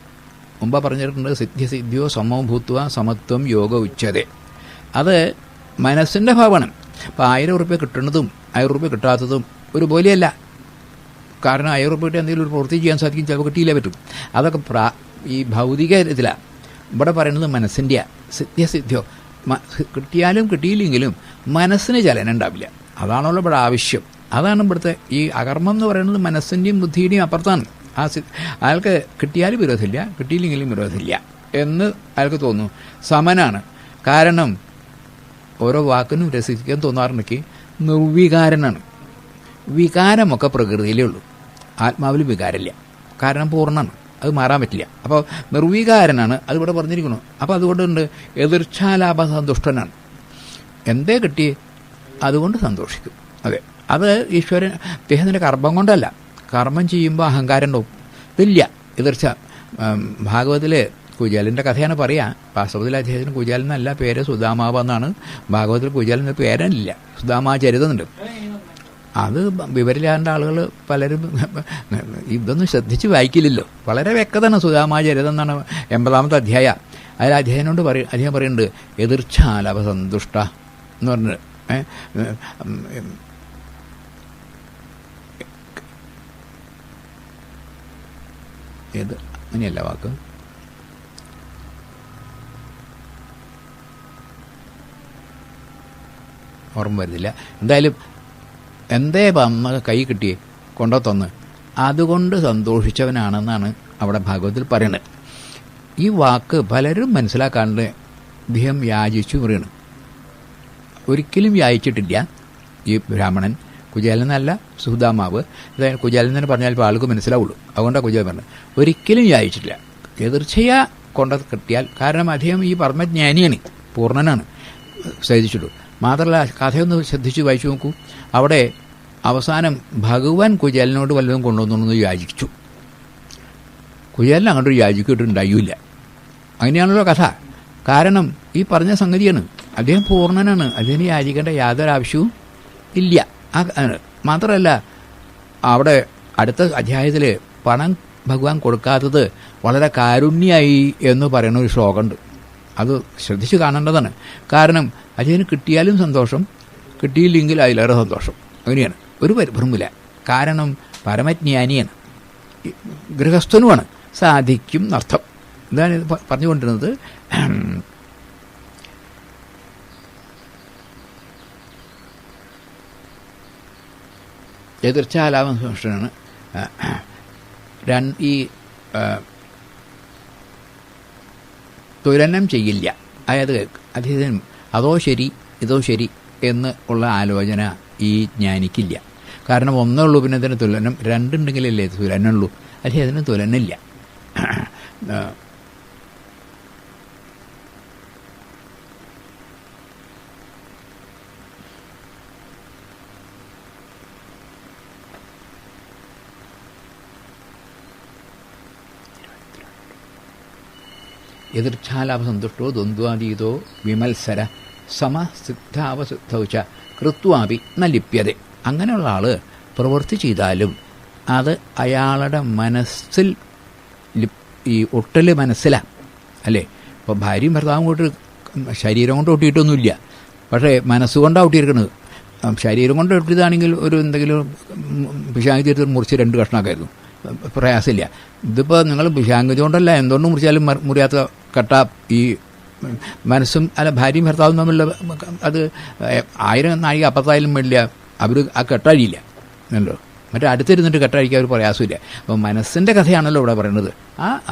മുമ്പ് പറഞ്ഞിട്ടുണ്ട്, സിദ്ധിയോ സമം ഭൂത്വ സമത്വം യോഗ ഉച്ചതേ. അത് മനസ്സിൻ്റെ ഭാവമാണ്. ഇപ്പോൾ 1000 ഉറുപ്പ്യ കിട്ടുന്നതും 1000 ഉറുപ്പ്യ കിട്ടാത്തതും ഒരുപോലെയല്ല. കാരണം 1000 ഉറുപ്പ്യ കിട്ടിയ എന്തെങ്കിലും ഒരു പ്രവൃത്തി ചെയ്യാൻ സാധിക്കും, ചിലപ്പോൾ കിട്ടിയില്ല പറ്റും. അതൊക്കെ ഈ ഭൗതിക ഇതിലാണ്. ഇവിടെ പറയുന്നത് മനസ്സിൻ്റെ സിദ്ധ്യോ. കിട്ടിയാലും കിട്ടിയില്ലെങ്കിലും മനസ്സിന് ചലനം ഉണ്ടാവില്ല. അതാണല്ലോ ഇവിടെ ആവശ്യം. അതാണ് ഇവിടുത്തെ ഈ അകർമ്മം എന്ന് പറയുന്നത്. മനസ്സിൻ്റെയും ബുദ്ധിയുടെയും അപ്പുറത്താണ്. അയാൾക്ക് കിട്ടിയാലും വിരോധമില്ല, കിട്ടിയില്ലെങ്കിലും വിരോധമില്ല എന്ന് അയാൾക്ക് തോന്നുന്നു. സമനാണ്. കാരണം ഓരോ വാക്കിനും രസിക്കാൻ തോന്നാറുണ്ടെങ്കിൽ നിർവികാരനാണ്. വികാരമൊക്കെ പ്രകൃതിയിലേ ഉള്ളൂ, ആത്മാവിൽ വികാരമില്ല. കാരണം പൂർണ്ണമാണ്, അത് മാറാൻ പറ്റില്ല. അപ്പോൾ നിർവികാരനാണ്, അതിവിടെ പറഞ്ഞിരിക്കുന്നു. അപ്പോൾ അതുകൊണ്ടുണ്ട് എതിർച്ഛാലാഭ സന്തുഷ്ടനാണ്. എന്തേ കിട്ടിയേ അതുകൊണ്ട് സന്തോഷിക്കും. അതെ, അത് ഈശ്വരൻ അദ്ദേഹത്തിൻ്റെ കർമ്മം കൊണ്ടല്ല. കർമ്മം ചെയ്യുമ്പോൾ അഹങ്കാരം ഉണ്ടാവും. ഇതില്ല എതിർച്ച. ഭാഗവതത്തിൽ കുചേലൻ്റെ കഥയാണ് പറയുക. വാസ്തവത്തിൽ അദ്ദേഹത്തിന് കുചേലൻ എന്നല്ല പേര്, സുദാമാവ് എന്നാണ്. ഭാഗവതത്തിൽ കുചേലൻ എന്ന പേരല്ല, സുദാമാചരിതമുണ്ട്. അത് വിവരമില്ലാത്ത ആളുകൾ പലരും ഇതൊന്നും ശ്രദ്ധിച്ച് വായിക്കില്ലല്ലോ. വളരെ വ്യക്തതാണ് സുദാമാചരിതം എന്നാണ് 80ാമത്തെ അധ്യായം. അതിൽ അദ്ദേഹത്തിനോട് അദ്ദേഹം പറയുന്നുണ്ട് എതിർച്ഛാലഭ സന്തുഷ്ട എന്ന് പറഞ്ഞിട്ട്. ഏത് അങ്ങനെയല്ല വാക്ക്, ഓർമ്മ വരുന്നില്ല. എന്തായാലും എന്തേ വന്ന കൈ കിട്ടിയേ കൊണ്ടോ തന്ന് അതുകൊണ്ട് സന്തോഷിച്ചവനാണെന്നാണ് അവിടെ ഭാഗവതത്തിൽ പറയുന്നത്. ഈ വാക്ക് പലരും മനസ്സിലാക്കാണ്ട് അദ്ദേഹം യാചിച്ചു പറയണം. ഒരിക്കലും യാചിച്ചിട്ടില്ല ഈ ബ്രാഹ്മണൻ. കുചേലൻ എന്നല്ല, സുദാമാവ്. അതായത് കുചേലൻ എന്ന് പറഞ്ഞാൽ ഇപ്പോൾ ആൾക്ക് മനസ്സിലാവുള്ളൂ. അതുകൊണ്ടാണ് കുചേലൻ പറഞ്ഞത്. ഒരിക്കലും യാചിച്ചിട്ടില്ല. എതിർച്ചയാ കൊണ്ട് കിട്ടിയാൽ, കാരണം അദ്ദേഹം ഈ പരമജ്ഞാനിയാണ്, പൂർണ്ണനാണ്, ശ്രദ്ധിച്ചിട്ടു. മാത്രമല്ല കഥയൊന്ന് ശ്രദ്ധിച്ച് വായിച്ചു നോക്കൂ. അവിടെ അവസാനം ഭഗവാൻ കുചേലനോട് വല്ലതും കൊണ്ടുവന്നു യാചിച്ചു. കുചേലൻ അങ്ങോട്ട് യാചിക്കിട്ടുണ്ടായില്ല. അങ്ങനെയാണല്ലോ കഥ. കാരണം ഈ പറഞ്ഞ സംഗതിയാണ്. അദ്ദേഹം പൂർണ്ണനാണ്, അതിന് യാചിക്കേണ്ട യാതൊരു ആവശ്യവും ഇല്ല. മാത്രമല്ല അവിടെ അടുത്ത അധ്യായത്തിൽ പണം ഭഗവാൻ കൊടുക്കാത്തത് വളരെ കാരുണ്യായി എന്ന് പറയുന്ന ഒരു ശ്ലോകമുണ്ട്. അത് ശ്രദ്ധിച്ച് കാണേണ്ടതാണ്. കാരണം അതിന് കിട്ടിയാലും സന്തോഷം, കിട്ടിയില്ലെങ്കിൽ അതിലേറെ സന്തോഷം. അങ്ങനെയാണ്, ഒരു പരിഭ്രമില്ല. കാരണം പരമജ്ഞാനിയാണ്, ഗൃഹസ്ഥനുമാണ്, സാധിക്കും എന്നർത്ഥം. ഇതാണ് ഇത് പറഞ്ഞുകൊണ്ടിരുന്നത്. എതിർച്ചാലാപനാണ് ഈ തുലനം ചെയ്യില്ല. അതായത് അദ്ദേഹം അതോ ശരി ഇതോ ശരി എന്ന് ഉള്ള ആലോചന ഈ ജ്ഞാനിക്കില്ല. കാരണം ഒന്നേ ഉള്ളൂ, പിന്നെ അതിന് തുലനം. രണ്ടുണ്ടെങ്കിലല്ലേ തുലനുള്ളൂ, അല്ലെങ്കിൽ അതിന് തുലനില്ല. എതിർച്ഛാലാപസന്തുഷ്ടോ ദ്വന്ദ്വാതീതോ വിമത്സര സമസിദ്ധാവസിദ്ധൗ ച കൃത്വാപി ന ലിപ്യതേ. അങ്ങനെയുള്ള ആൾ പ്രവൃത്തി ചെയ്താലും അത് അയാളുടെ മനസ്സിൽ ഈ ഒട്ടൽ മനസ്സിലാണ്, അല്ലേ? ഇപ്പോൾ ഭാര്യയും ഭർത്താവും കൊണ്ട് ശരീരം കൊണ്ട് ഒട്ടിയിട്ടൊന്നുമില്ല, പക്ഷേ മനസ്സുകൊണ്ടാണ് ഒട്ടിയിരിക്കുന്നത്. ശരീരം കൊണ്ട് ഒട്ടിയതാണെങ്കിൽ ഒരു എന്തെങ്കിലും പിശാചി മുറിച്ച് 2 കഷ്ണമാക്കായിരുന്നു, പ്രയാസമില്ല. ഇതിപ്പോൾ നിങ്ങൾ പിശാങ്കതി കൊണ്ടല്ല, എന്തുകൊണ്ട് മുറിച്ചാലും മുറിയാത്ത കട്ട ഈ മനസ്സും അല്ല ഭാര്യയും ഭർത്താവും തമ്മിലുള്ള അത് 1000 നാഴിക അപ്പത്തായാലും വേണ്ടില്ല, അവർ ആ കെട്ടഴിയില്ല എന്നല്ലോ. മറ്റേ അടുത്തിരുന്നിട്ട് കെട്ടഴിക്കാൻ ഒരു പ്രയാസമില്ല. അപ്പോൾ മനസ്സിൻ്റെ കഥയാണല്ലോ ഇവിടെ പറയുന്നത്.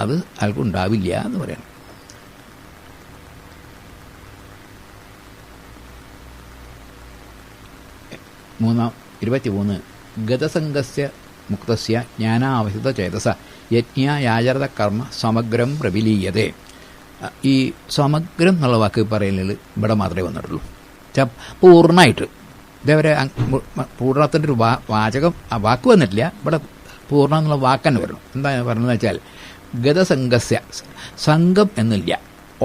അത് ആൾക്കും ഉണ്ടാവില്ല എന്ന് പറയണം. മൂന്നാം 23 ഗതസംഗസ്യ മുക്തസ്യ ജ്ഞാനാവശിത ചേതസ യജ്ഞയാചരത കർമ്മ സമഗ്രം പ്രവിലീയതേ. ഈ സമഗ്രം എന്നുള്ള വാക്ക് പറയുന്നത് ഇവിടെ മാത്രമേ വന്നിട്ടുള്ളൂ. പൂർണ്ണമായിട്ട് ഇതേവരെ പൂർണ്ണത്തിൻ്റെ ഒരു വാക്ക് വന്നിട്ടില്ല. ഇവിടെ പൂർണ്ണം എന്നുള്ള വാക്കന്നെ വരണം. എന്താ പറഞ്ഞതെന്ന് വെച്ചാൽ ഗതസംഗസ്യ, സംഘം എന്നില്ല,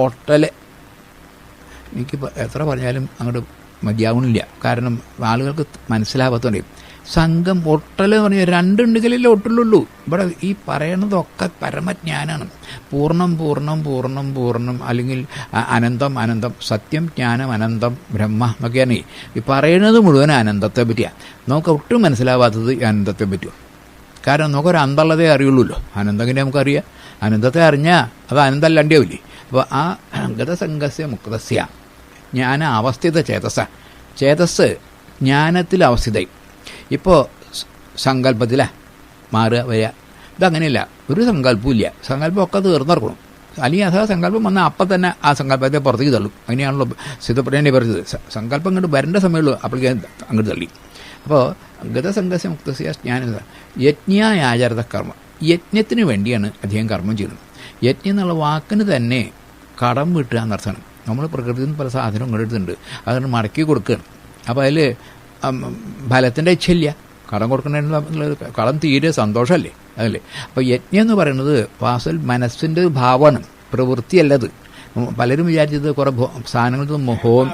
ഒട്ടല്. എനിക്കിപ്പോൾ എത്ര പറഞ്ഞാലും അങ്ങോട്ട് മതിയാവണില്ല. കാരണം ആളുകൾക്ക് മനസ്സിലാവാത്തതുകൊണ്ട് സംഘം ഒട്ടൽ എന്ന് പറഞ്ഞാൽ 2 ഉണ്ടെങ്കിലല്ലേ ഒട്ടുള്ളൂ. ഇവിടെ ഈ പറയണതൊക്കെ പരമജ്ഞാനാണ്. പൂർണ്ണം പൂർണ്ണം പൂർണ്ണം പൂർണ്ണം, അല്ലെങ്കിൽ അനന്തം അനന്തം, സത്യം ജ്ഞാനം അനന്തം ബ്രഹ്മ എന്നൊക്കെയാണ് ഈ പറയുന്നത്. മുഴുവൻ അനന്തത്തെ പറ്റിയാണ്. നമുക്ക് ഒട്ടും മനസ്സിലാവാത്തത് ഈ അനന്തത്തെ പറ്റുമോ? കാരണം നമുക്കൊരു അന്തമുള്ളതേ അറിയുള്ളൂല്ലോ. അനന്തങ്ങനെ നമുക്കറിയാം. അനന്തത്തെ അറിഞ്ഞാൽ അത് അനന്തമല്ലാണ്ടാവില്ലേ? അപ്പോൾ ആ ഗതസംഗസ്യ മുക്തസ്യ ജ്ഞാന അവസ്ഥിത ചേതസ് ജ്ഞാനത്തിൽ അവസ്ഥിതയും. ഇപ്പോൾ സങ്കല്പത്തിലാണ് മാറുക വരിക. ഇതങ്ങനെയല്ല, ഒരു സങ്കല്പവും ഇല്ല. സങ്കല്പമൊക്കെ തീർന്നിറക്കണം. അല്ലെങ്കിൽ അഥവാ സങ്കല്പം വന്നാൽ അപ്പം തന്നെ ആ സങ്കല്പത്തെ പുറത്തേക്ക് തള്ളും. അങ്ങനെയാണല്ലോ സിദ്ധപ്പെടേണ്ടി പറഞ്ഞത്. സങ്കല്പം ഇങ്ങോട്ട് വരേണ്ട സമയമുള്ളൂ, അപ്പോഴേക്കും അങ്ങോട്ട് തള്ളി. അപ്പോൾ ഗതസംഗസ്യ മുക്തസ്യ ജ്ഞാന യജ്ഞയാചരത കർമ്മം. യജ്ഞത്തിന് വേണ്ടിയാണ് അദ്ദേഹം കർമ്മം ചെയ്യുന്നത്. യജ്ഞം എന്നുള്ള വാക്കിന് തന്നെ കടം വീട്ടുക എന്നർത്ഥമാണ്. നമ്മൾ പ്രകൃതിയിൽ നിന്ന് പല സാധനവും ഇങ്ങോട്ടെടുത്തുണ്ട്, അതുകൊണ്ട് മടക്കി കൊടുക്കുകയാണ്. അപ്പോൾ അതിൽ ഫലത്തിൻ്റെ ഇച്ഛയില്ല. കടം കൊടുക്കണമെന്നുള്ളത് കടം തീരെ സന്തോഷമല്ലേ, അതല്ലേ? അപ്പോൾ യജ്ഞം എന്ന് പറയുന്നത് വാസൽ മനസ്സിൻ്റെ ഭാവമാണ്, പ്രവൃത്തിയല്ലത്. പലരും വിചാരിച്ചത് കുറേ സാധനങ്ങൾക്ക് മോഹവും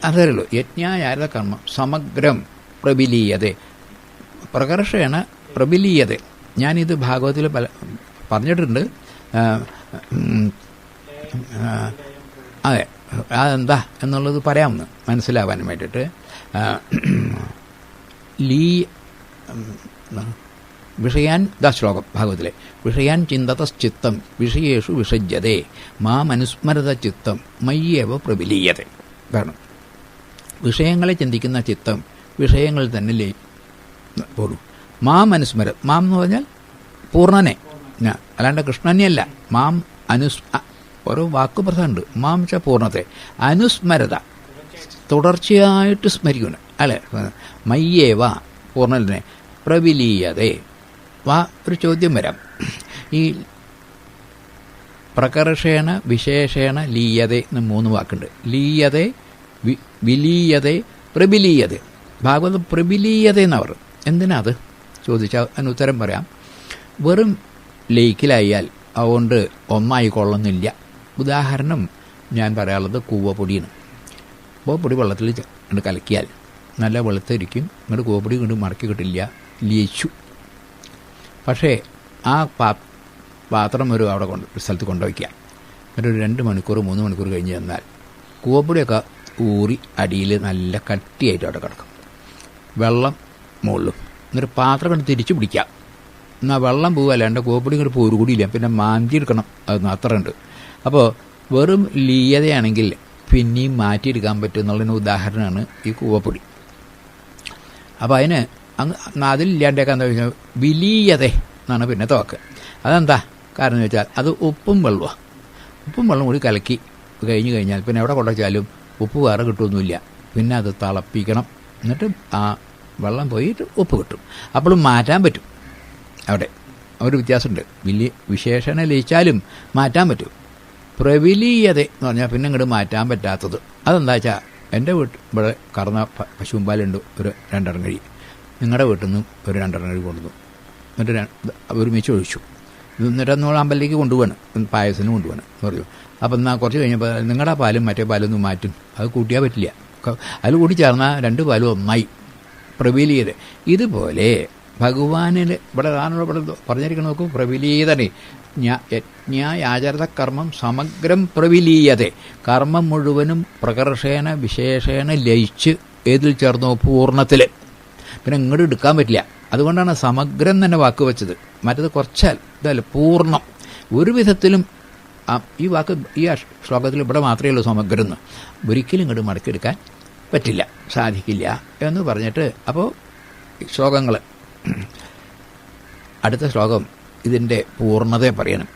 അതേയുള്ളൂ. യജ്ഞയാചരത കർമ്മം സമഗ്രം പ്രബിലീയതേ പ്രകർഷേണ പ്രബിലീയതേ. ഞാനിത് ഭാഗവതത്തിൽ പറഞ്ഞിട്ടുണ്ട്. അതെ, അതെന്താ എന്നുള്ളത് പറയാമെന്ന് മനസ്സിലാവാൻ വേണ്ടിയിട്ട്. വിഷയാൻ ശ്ലോകം ഭാഗവത്തിലെ വിഷയാൻ ചിന്തതശ്ചിത്തം വിഷയേഷു വിഷജ്യതേ മാമനുസ്മരത ചിത്തം മയ്യേവ പ്രബിലീയതേ. കാരണം വിഷയങ്ങളെ ചിന്തിക്കുന്ന ചിത്തം വിഷയങ്ങൾ തന്നെ പോലും. മാം എന്ന് പറഞ്ഞാൽ പൂർണ്ണനെ, അല്ലാണ്ട് കൃഷ്ണനെയല്ല. മാം ഓരോ വാക്ക് പ്രധാനമുണ്ട്. മാം വെച്ചാൽ പൂർണ്ണത്തെ, അനുസ്മരത തുടർച്ചയായിട്ട് സ്മരിക്കണം, അല്ലേ? മയ്യേവ പൂർണ്ണനെ പ്രവിലീയതേ. ഒരു ചോദ്യം വരാം. ഈ പ്രകർഷേണ വിശേഷേണ ലീയതേ എന്ന് 3 വാക്കുണ്ട്. ലീയതേ, വിലീയതേ, പ്രബിലീയതേ. ഭാഗവതം പ്രബിലീയതേ എന്നാണ് പറയുന്നത്. എന്തിനാ അത് ചോദിച്ചാൽ അതിന് ഉത്തരം പറയാം. വെറും ലയിക്കലായാൽ അതുകൊണ്ട് ഒന്നായിക്കൊള്ളുന്നില്ല. ഉദാഹരണം ഞാൻ പറയാനുള്ളത് കൂവപ്പൊടിയാണ്. കൂവപ്പൊടി വെള്ളത്തിൽ കലക്കിയാൽ നല്ല വെളുത്തിരിക്കും, ഇങ്ങോട്ട് കോപ്പടി കൊണ്ട് മടക്കി കിട്ടില്ല, ലയിച്ചു. പക്ഷേ ആ പാത്രം ഒരു അവിടെ ഒരു സ്ഥലത്ത് കൊണ്ടുവയ്ക്കുക. എന്നിട്ടൊരു 2 മണിക്കൂർ 3 മണിക്കൂർ കഴിഞ്ഞ് ചെന്നാൽ കോപ്പടിയൊക്കെ ഊറി അടിയിൽ നല്ല കട്ടിയായിട്ട് അവിടെ കിടക്കും, വെള്ളം മുകളിലും. എന്നിട്ട് പാത്രം കൊണ്ട് തിരിച്ചു പിടിക്കാം, എന്നാൽ വെള്ളം പോവുകയല്ല, എൻ്റെ കോപ്പടി ഇങ്ങോട്ട് പോരു കൂടിയില്ല, പിന്നെ മാന്തി എടുക്കണം, അത് അത്ര ഉണ്ട്. അപ്പോൾ വെറും ലീയതയാണെങ്കിൽ പിന്നെയും മാറ്റിയെടുക്കാൻ പറ്റും എന്നുള്ളതിന് ഉദാഹരണമാണ് ഈ കൂവപ്പൊടി. അപ്പോൾ അതിലില്ലാണ്ടൊക്കെ എന്താ വെച്ചാൽ വിലീയത എന്നാണ് പിന്നത്തെ വാക്ക്. അതെന്താ കാരണം എന്ന് വെച്ചാൽ അത് ഉപ്പും വെള്ളമാണ്. ഉപ്പും വെള്ളം കൂടി കലക്കി കഴിഞ്ഞ് കഴിഞ്ഞാൽ പിന്നെ എവിടെ കൊണ്ടുവച്ചാലും ഉപ്പ് വേറെ കിട്ടുമൊന്നുമില്ല, പിന്നെ അത് തിളപ്പിക്കണം, എന്നിട്ട് ആ വെള്ളം പോയിട്ട് ഉപ്പ് കിട്ടും. അപ്പോഴും മാറ്റാൻ പറ്റും. അവിടെ ഒരു വ്യത്യാസമുണ്ട്. വിശേഷണ ലയിച്ചാലും മാറ്റാൻ പറ്റും. പ്രവിലീയത എന്ന് പറഞ്ഞാൽ പിന്നെ ഇങ്ങോട്ട് മാറ്റാൻ പറ്റാത്തത് അതെന്താ വെച്ചാൽ, എൻ്റെ ഇവിടെ കറന്ന പശുമ്പാലുണ്ട് ഒരു 2 കഴി, നിങ്ങളുടെ വീട്ടിൽ നിന്ന് ഒരു 2 കഴി കൊണ്ടുവന്നു, എന്നിട്ട് ഒരുമിച്ച് ഒഴിച്ചു. എന്നിട്ട് നമ്മൾ അമ്പലത്തിലേക്ക് കൊണ്ടുപോകണം, പായസത്തിന് കൊണ്ടുപോകണം എന്ന് പറഞ്ഞു. അപ്പം എന്നാൽ കുറച്ച് കഴിഞ്ഞപ്പോൾ നിങ്ങളുടെ പാലും മറ്റേ പാലൊന്നും മാറ്റും, അത് കൂട്ടിയാൽ പറ്റില്ല, അതിൽ കൂടി ചേർന്നാൽ 2 പാലും ഒന്നായി. പ്രവിലീയത ഇതുപോലെ ഭഗവാനിൽ ഇവിടെ പറഞ്ഞിരിക്കണം. നോക്കൂ, പ്രവിലീയതനെ യജ്ഞാചാരത കർമ്മം സമഗ്രം പ്രവിലീയത. കർമ്മം മുഴുവനും പ്രകർഷേണ വിശേഷേണ ലയിച്ച് ഏതിൽ ചേർന്നോ? പൂർണ്ണത്തിൽ. പിന്നെ ഇങ്ങോട്ട് എടുക്കാൻ പറ്റില്ല. അതുകൊണ്ടാണ് സമഗ്രം തന്നെ വാക്ക് വെച്ചത്. മറ്റത് കുറച്ചാൽ ഇതല്ല പൂർണ്ണം. ഒരു വിധത്തിലും ഈ വാക്ക് ഈ ശ്ലോകത്തിൽ ഇവിടെ മാത്രമേ ഉള്ളൂ സമഗ്രം എന്ന്. ഒരിക്കലും ഇങ്ങോട്ട് മടക്കിയെടുക്കാൻ പറ്റില്ല, സാധിക്കില്ല എന്ന് പറഞ്ഞിട്ട് അപ്പോൾ ശ്ലോകങ്ങൾ അടുത്ത ശ്ലോകം ഇതിൻ്റെ പൂർണ്ണതയെ പറയണം.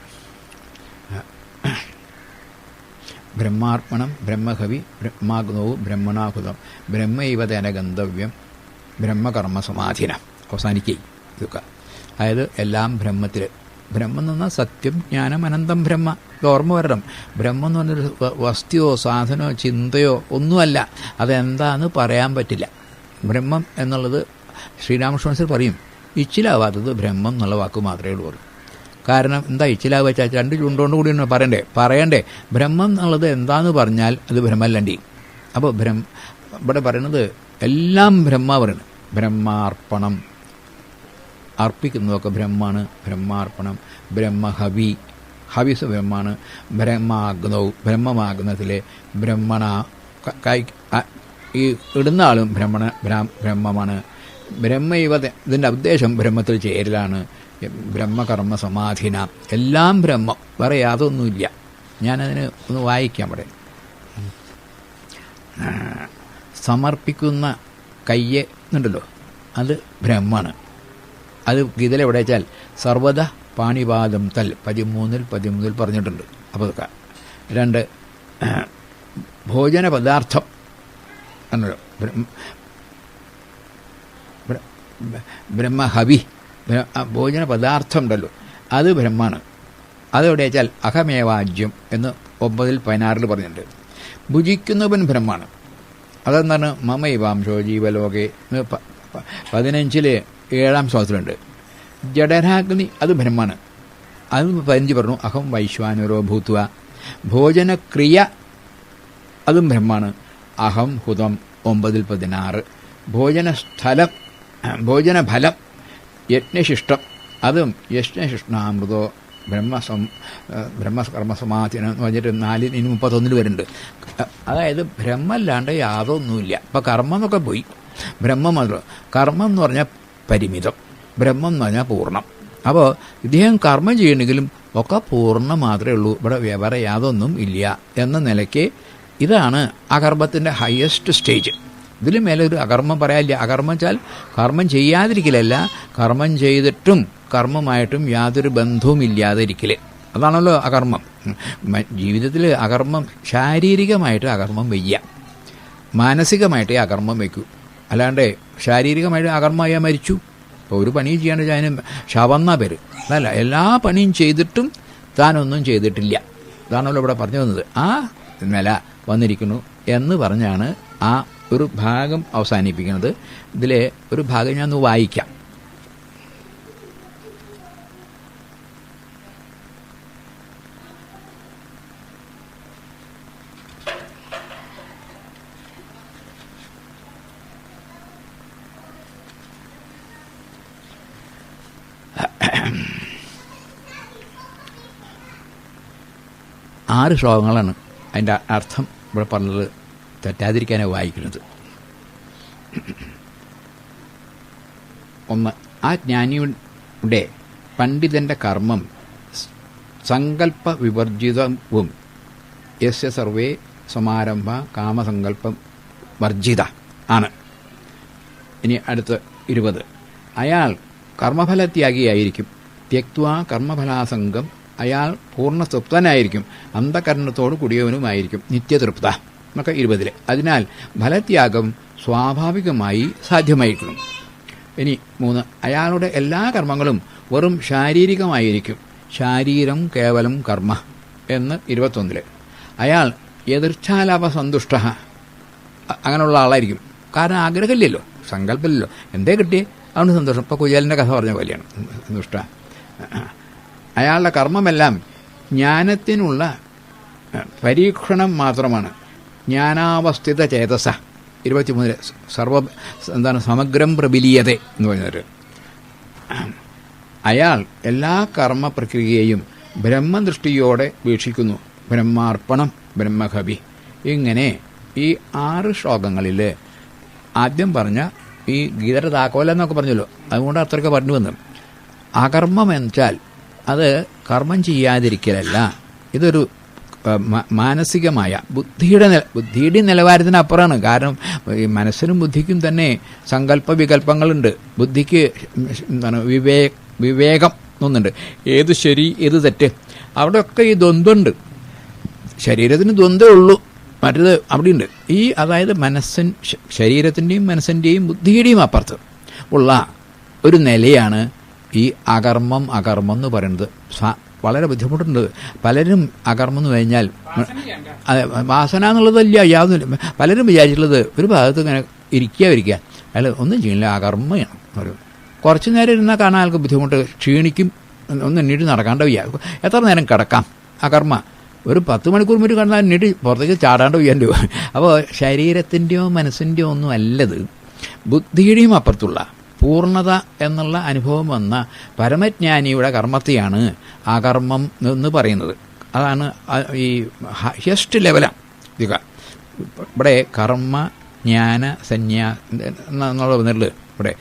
ബ്രഹ്മാർപ്പണം ബ്രഹ്മഹവി ബ്രഹ്മാഗ്നവും ബ്രഹ്മണാഹുതം ബ്രഹ്മൈവതേന ഗന്ധവ്യം ബ്രഹ്മകർമ്മ സമാധിന. അവസാനിക്കുകയും ഇതൊക്കെ അതായത് എല്ലാം ബ്രഹ്മത്തിൽ. ബ്രഹ്മം എന്ന് പറഞ്ഞാൽ സത്യം ജ്ഞാനം അനന്തം ബ്രഹ്മ. ഇത് ഓർമ്മ വരണം. ബ്രഹ്മം എന്ന് പറഞ്ഞൊരു വസ്തുവോ സാധനമോ ചിന്തയോ ഒന്നുമല്ല. അതെന്താന്ന് പറയാൻ പറ്റില്ല. ബ്രഹ്മം എന്നുള്ളത് ശ്രീരാമകൃഷ്ണൻ പറയും, ഇച്ചിലാവാത്തത് ബ്രഹ്മം എന്നുള്ള വാക്ക് മാത്രമേ ഉള്ളൂ. കാരണം എന്താ ഇച്ചിലാവ് വെച്ചാൽ 2 ചുണ്ടുകൊണ്ട് കൂടി പറയണ്ടേ. ബ്രഹ്മം എന്നുള്ളത് എന്താന്ന് പറഞ്ഞാൽ അത് ബ്രഹ്മല്ലണ്ടി. അപ്പോൾ ഇവിടെ പറയുന്നത് എല്ലാം ബ്രഹ്മ പറയുന്നത്. ബ്രഹ്മാർപ്പണം, അർപ്പിക്കുന്നതൊക്കെ ബ്രഹ്മാണ്. ബ്രഹ്മാർപ്പണം ബ്രഹ്മഹവി, ഹവിസ് ബ്രഹ്മാണ്. ബ്രഹ്മാഗ്നവും, ബ്രഹ്മമാഗ്നത്തിലെ ബ്രഹ്മണ ഈ ഇടുന്ന ആളും ബ്രഹ്മമാണ്. ബ്രഹ്മൈവത ഇതിൻ്റെ ഉദ്ദേശം ബ്രഹ്മത്തിൽ ചേരലാണ്. ബ്രഹ്മകർമ്മ സമാധിന, എല്ലാം ബ്രഹ്മം, വേറെ യാതൊന്നുമില്ല. ഞാനതിന് ഒന്ന് വായിക്കാം. അവിടെ സമർപ്പിക്കുന്ന കയ്യെ എന്നുണ്ടല്ലോ, അത് ബ്രഹ്മാണ്. അത് ഗീതയിൽ എവിടെ വെച്ചാൽ സർവത പാണിപാദം തൽ 13 പറഞ്ഞിട്ടുണ്ട്. അപ്പോൾ 2 ഭോജന പദാർത്ഥം എന്നല്ലോ, ബ്രഹ്മഹവി ഭോജന പദാർത്ഥം ഉണ്ടല്ലോ, അത് ബ്രഹ്മാണ്. അതെവിടെ വെച്ചാൽ അഹമേവാജ്യം എന്ന് 9-16 പറഞ്ഞിട്ടുണ്ട്. ഭുജിക്കുന്നവൻ ബ്രഹ്മാണ്. അതെന്താണ്? മമൈവാംശോ ജീവലോകെ 15-7 ശ്ലോകത്തിലുണ്ട്. ജഡരാഗ്നി അത് ബ്രഹ്മാണ്. അത് 15 പറഞ്ഞു. അഹം വൈശ്വാനരോ ഭൂത്വ. ഭോജനക്രിയ അതും ബ്രഹ്മാണ്. അഹം ഹുതം 9-16. ഭോജനസ്ഥലം, ഭോജനഫലം യജ്ഞശിഷ്ടം, അതും യജ്ഞശിഷ്ടാമൃതോ ബ്രഹ്മകർമ്മസമാധിന എന്ന് പറഞ്ഞിട്ട് 4-31 വരുന്നുണ്ട്. അതായത് ബ്രഹ്മല്ലാണ്ട് യാതൊന്നുമില്ല. ഇപ്പം കർമ്മം എന്നൊക്കെ പോയി, ബ്രഹ്മം മാത്രം. കർമ്മം എന്ന് പറഞ്ഞാൽ പരിമിതം, ബ്രഹ്മം എന്ന് പറഞ്ഞാൽ പൂർണ്ണം. അപ്പോൾ ഇദ്ദേഹം കർമ്മം ചെയ്യണമെങ്കിലും ഒക്കെ പൂർണ്ണം മാത്രമേ ഉള്ളൂ, ഇവിടെ വേറെ യാതൊന്നും ഇല്ല എന്ന നിലയ്ക്ക് ഇതാണ് അകർമ്മത്തിൻ്റെ ഹയസ്റ്റ് സ്റ്റേജ്. ഇതിൽ മേലെ ഒരു അകർമ്മം പറയാനില്ല. അകർമ്മം വെച്ചാൽ കർമ്മം ചെയ്യാതിരിക്കലല്ല, കർമ്മം ചെയ്തിട്ടും കർമ്മമായിട്ടും യാതൊരു ബന്ധവും ഇല്ലാതെ ഇരിക്കൽ. അതാണല്ലോ അകർമ്മം. ജീവിതത്തിൽ അകർമ്മം, ശാരീരികമായിട്ട് അകർമ്മം വയ്യ, മാനസികമായിട്ടേ അകർമ്മം വയ്ക്കൂ. അല്ലാണ്ട് ശാരീരികമായിട്ട് അകർമ്മമായാൽ മരിച്ചു. ഇപ്പോൾ ഒരു പണിയും ചെയ്യാണ്ട് അതിന് ശവന്ന പേര്. അതല്ല, എല്ലാ പണിയും ചെയ്തിട്ടും താനൊന്നും ചെയ്തിട്ടില്ല. അതാണല്ലോ ഇവിടെ പറഞ്ഞു വന്നത്. ആ നില വന്നിരിക്കുന്നു എന്ന് പറഞ്ഞാണ് ആ ഒരു ഭാഗം അവസാനിപ്പിക്കുന്നത്. ഇതിലെ ഒരു ഭാഗം ഞാൻ ഒന്ന് വായിക്കാം. 6 ശ്ലോകങ്ങളാണ് അതിൻ്റെ അർത്ഥം ഇവിടെ പറഞ്ഞത് തെറ്റാതിരിക്കാനാണ് വായിക്കുന്നത്. 1. ആ ജ്ഞാനിയുടെ പണ്ഡിതൻ്റെ കർമ്മം സങ്കല്പ വിവർജിതവും യസ്യ സർവേ സമാരംഭ കാമസങ്കല്പം വർജിത ആണ്. ഇനി അടുത്ത 20. അയാൾ കർമ്മഫലത്യാഗിയായിരിക്കും. ത്യക്ത്വാ കർമ്മഫലാസംഗം, അയാൾ പൂർണ്ണതൃപ്തനായിരിക്കും. അന്ധകരണത്തോട് കൂടിയവനുമായിരിക്കും. നിത്യതൃപ്ത എന്നൊക്കെ 20. അതിനാൽ ഫലത്യാഗം സ്വാഭാവികമായി സാധ്യമായിരിക്കണം. ഇനി 3. അയാളുടെ എല്ലാ കർമ്മങ്ങളും വെറും ശാരീരികമായിരിക്കും. ശാരീരം കേവലം കർമ്മ എന്ന് 21. അയാൾ യദൃച്ഛാലാഭ സന്തുഷ്ട, അങ്ങനെയുള്ള ആളായിരിക്കും. കാരണം ആഗ്രഹമില്ലല്ലോ, സങ്കല്പമില്ലല്ലോ, എന്തേ കിട്ടിയേ അവന് സന്തോഷം. ഇപ്പോൾ കുയ്യാലിൻ്റെ കഥ പറഞ്ഞ പോലെയാണ് സന്തുഷ്ട. അയാളുടെ കർമ്മമെല്ലാം ജ്ഞാനത്തിനുള്ള പരീക്ഷണം മാത്രമാണ്. ജ്ഞാനാവസ്ഥിത ചേതസ 23. സമഗ്രം പ്രബലീയത എന്ന് പറഞ്ഞത്. അയാൾ എല്ലാ കർമ്മ പ്രക്രിയയെയും ബ്രഹ്മദൃഷ്ടിയോടെ വീക്ഷിക്കുന്നു. ബ്രഹ്മാർപ്പണം, ബ്രഹ്മകവി. ഇങ്ങനെ ഈ 6 ശ്ലോകങ്ങളിൽ ആദ്യം പറഞ്ഞ ഈ ഗീതയുടെ താക്കോല എന്നൊക്കെ പറഞ്ഞല്ലോ, അതുകൊണ്ട് അത്രയ്ക്ക് പറഞ്ഞു വന്നു. അകർമ്മം എന്നുവെച്ചാൽ അത് കർമ്മം ചെയ്യാതിരിക്കലല്ല, ഇതൊരു മാനസികമായ ബുദ്ധിയുടെ നിലവാരത്തിനപ്പുറമാണ്. കാരണം ഈ മനസ്സിനും ബുദ്ധിക്കും തന്നെ സങ്കല്പ വികല്പങ്ങളുണ്ട്. ബുദ്ധിക്ക് വിവേകം ഒന്നുണ്ട്, ഏത് ശരി ഏത് തെറ്റ്, അവിടെയൊക്കെ ഈ ദ്വന്ദ്വമുണ്ട്. ശരീരത്തിന് ദ്വന്ദ്വേ ഉള്ളൂ, മറ്റേത് അവിടെയുണ്ട്. അതായത് ശരീരത്തിൻ്റെയും മനസ്സിൻ്റെയും ബുദ്ധിയുടെയും അപ്പുറത്ത് ഉള്ള ഒരു നിലയാണ് ഈ അകർമ്മം എന്ന് പറയുന്നത്. വളരെ ബുദ്ധിമുട്ടുണ്ട്. പലരും അകർമ്മം എന്ന് കഴിഞ്ഞാൽ വാസന എന്നുള്ളതല്ല, യാതൊന്നും. പലരും വിചാരിച്ചിട്ടുള്ളത് ഒരു ഭാഗത്ത് ഇങ്ങനെ ഇരിക്കുക, അയാൾ ഒന്നും ചെയ്യില്ല, അകർമ്മയാണ്. കുറച്ച് നേരം ഇരുന്നാൽ കാണാൻ ആൾക്ക് ബുദ്ധിമുട്ട്, ക്ഷീണിക്കും, ഒന്ന് എണ്ണീട്ട് നടക്കാണ്ട് വയ്യ. എത്ര നേരം കിടക്കാം? അകർമ്മ. ഒരു 10 മണിക്കൂർ മുന്നേ കണ്ടാൽ എണ്ണീട്ട് പുറത്തേക്ക് ചാടാണ്ട് വയ്യാണ്ട്. അപ്പോൾ ശരീരത്തിൻ്റെയോ മനസ്സിൻ്റെയോ ഒന്നും അല്ലത്, ബുദ്ധിയുടെയും അപ്പുറത്തുള്ള പൂർണ്ണത എന്നുള്ള അനുഭവം വന്ന പരമജ്ഞാനിയുടെ കർമ്മത്തെയാണ് അകർമ്മം എന്ന് പറയുന്നത്. അതാണ് ഈ ഹയസ്റ്റ് ലെവലാണ്. ഇവിടെ കർമ്മ ജ്ഞാന എന്നുള്ള വന്നിട്ടുള്ളത്. ഇവിടെ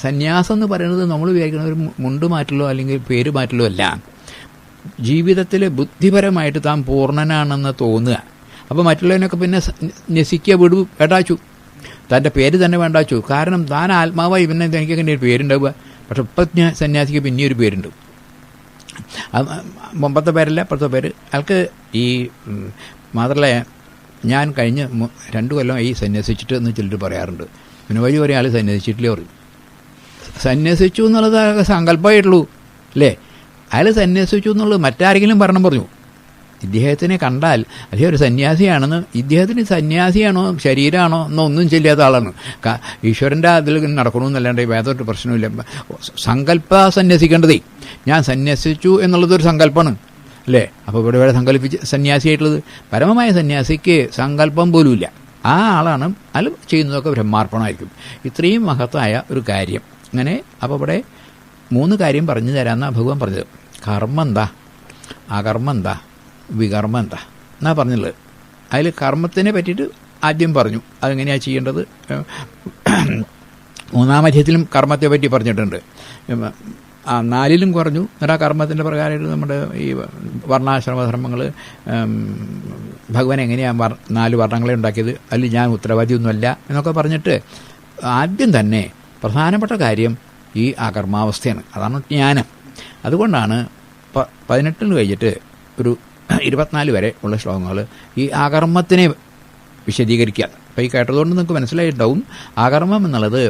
സന്യാസം എന്ന് പറയുന്നത് നമ്മൾ വിചാരിക്കുന്ന ഒരു മുണ്ട് മാറ്റലോ അല്ലെങ്കിൽ പേര് മാറ്റലോ അല്ല. ജീവിതത്തിൽ ബുദ്ധിപരമായിട്ട് താൻ പൂർണ്ണനാണെന്ന് തോന്നുക. അപ്പോൾ മറ്റുള്ളവനൊക്കെ പിന്നെ നസിക്കുക, വേണ്ടാച്ചു, തൻ്റെ പേര് തന്നെ വേണ്ടാച്ചു. കാരണം താൻ ആത്മാവായി പിന്നെ എനിക്കൊക്കെ ഒരു പേരുണ്ടാവുക. പക്ഷെ ഇപ്പം സന്യാസിക്ക് പിന്നെ ഒരു പേരുണ്ട്. മുമ്പത്തെ പേരല്ല, ഇപ്പോഴത്തെ പേര്. അയാൾക്ക് ഈ മാത്രമല്ല, ഞാൻ കഴിഞ്ഞ 2 കൊല്ലമായി സന്യസിച്ചിട്ട് എന്ന് ചിലർ പറയാറുണ്ട്. പിന്നെ വഴി ഒരാൾ സന്യസിച്ചിട്ടില്ലേ പറയും. സന്യസിച്ചു എന്നുള്ളത് സങ്കല്പമായിട്ടുള്ളൂ അല്ലേ? അയാൾ സന്യസിച്ചു എന്നുള്ളത് മറ്റാരെങ്കിലും പറഞ്ഞു. ഇദ്ദേഹത്തിനെ കണ്ടാൽ അദ്ദേഹം ഒരു സന്യാസിയാണെന്ന്, ഇദ്ദേഹത്തിന് സന്യാസിയാണോ ശരീരമാണോ എന്നൊന്നും ചെയ്യാത്ത ആളാണ്. ഈശ്വരൻ്റെ അതിൽ നടക്കണമെന്നല്ലാണ്ട് വേദമൊരു പ്രശ്നമില്ല. സങ്കല്പ സന്യസിക്കേണ്ടതേ. ഞാൻ സന്യസിച്ചു എന്നുള്ളതൊരു സങ്കല്പമാണ് അല്ലേ? അപ്പോൾ ഇവിടെ സങ്കല്പിച്ച് സന്യാസിയായിട്ടുള്ളത്. പരമമായ സന്യാസിക്ക് സങ്കല്പം പോലുമില്ല. ആ ആളാണ് അയാൾ ചെയ്യുന്നതൊക്കെ ബ്രഹ്മാർപ്പണമായിരിക്കും. ഇത്രയും മഹത്തായ ഒരു കാര്യം. അങ്ങനെ അപ്പോൾ ഇവിടെ 3 കാര്യം പറഞ്ഞു തരാമെന്നാണ് ഭഗവാൻ പറഞ്ഞത്. കർമ്മം എന്താ, അകർമ്മം എന്താ, വികർമ്മം എന്താ എന്നാ പറഞ്ഞുള്ളത്. അതിൽ കർമ്മത്തിനെ പറ്റിയിട്ട് ആദ്യം പറഞ്ഞു, അതെങ്ങനെയാണ് ചെയ്യേണ്ടത്. 3-ാം അധ്യായത്തിലും കർമ്മത്തെ പറ്റി പറഞ്ഞിട്ടുണ്ട്. 4-ലും പറഞ്ഞു. എന്നിട്ട് ആ കർമ്മത്തിൻ്റെ പ്രകാരമായിട്ട് നമ്മുടെ ഈ വർണ്ണാശ്രമധർമ്മങ്ങൾ, ഭഗവാൻ എങ്ങനെയാണ് 4 വർണ്ണങ്ങളെ ഉണ്ടാക്കിയത്, അതിൽ ഞാൻ ഉത്തരവാദിയൊന്നുമല്ല എന്നൊക്കെ പറഞ്ഞിട്ട് ആദ്യം തന്നെ പ്രധാനപ്പെട്ട കാര്യം ഈ അകർമാവസ്ഥയാണ്. അതാണ് ജ്ഞാനം. അതുകൊണ്ടാണ് 18 കഴിഞ്ഞിട്ട് ഒരു 24 വരെ ഉള്ള ശ്ലോകങ്ങൾ ഈ അകർമ്മത്തിനെ വിശദീകരിക്കുക. അപ്പോൾ ഈ കേട്ടതുകൊണ്ട് നിങ്ങൾക്ക് മനസ്സിലായിട്ടുണ്ടാവും, അകർമ്മം എന്നുള്ളത്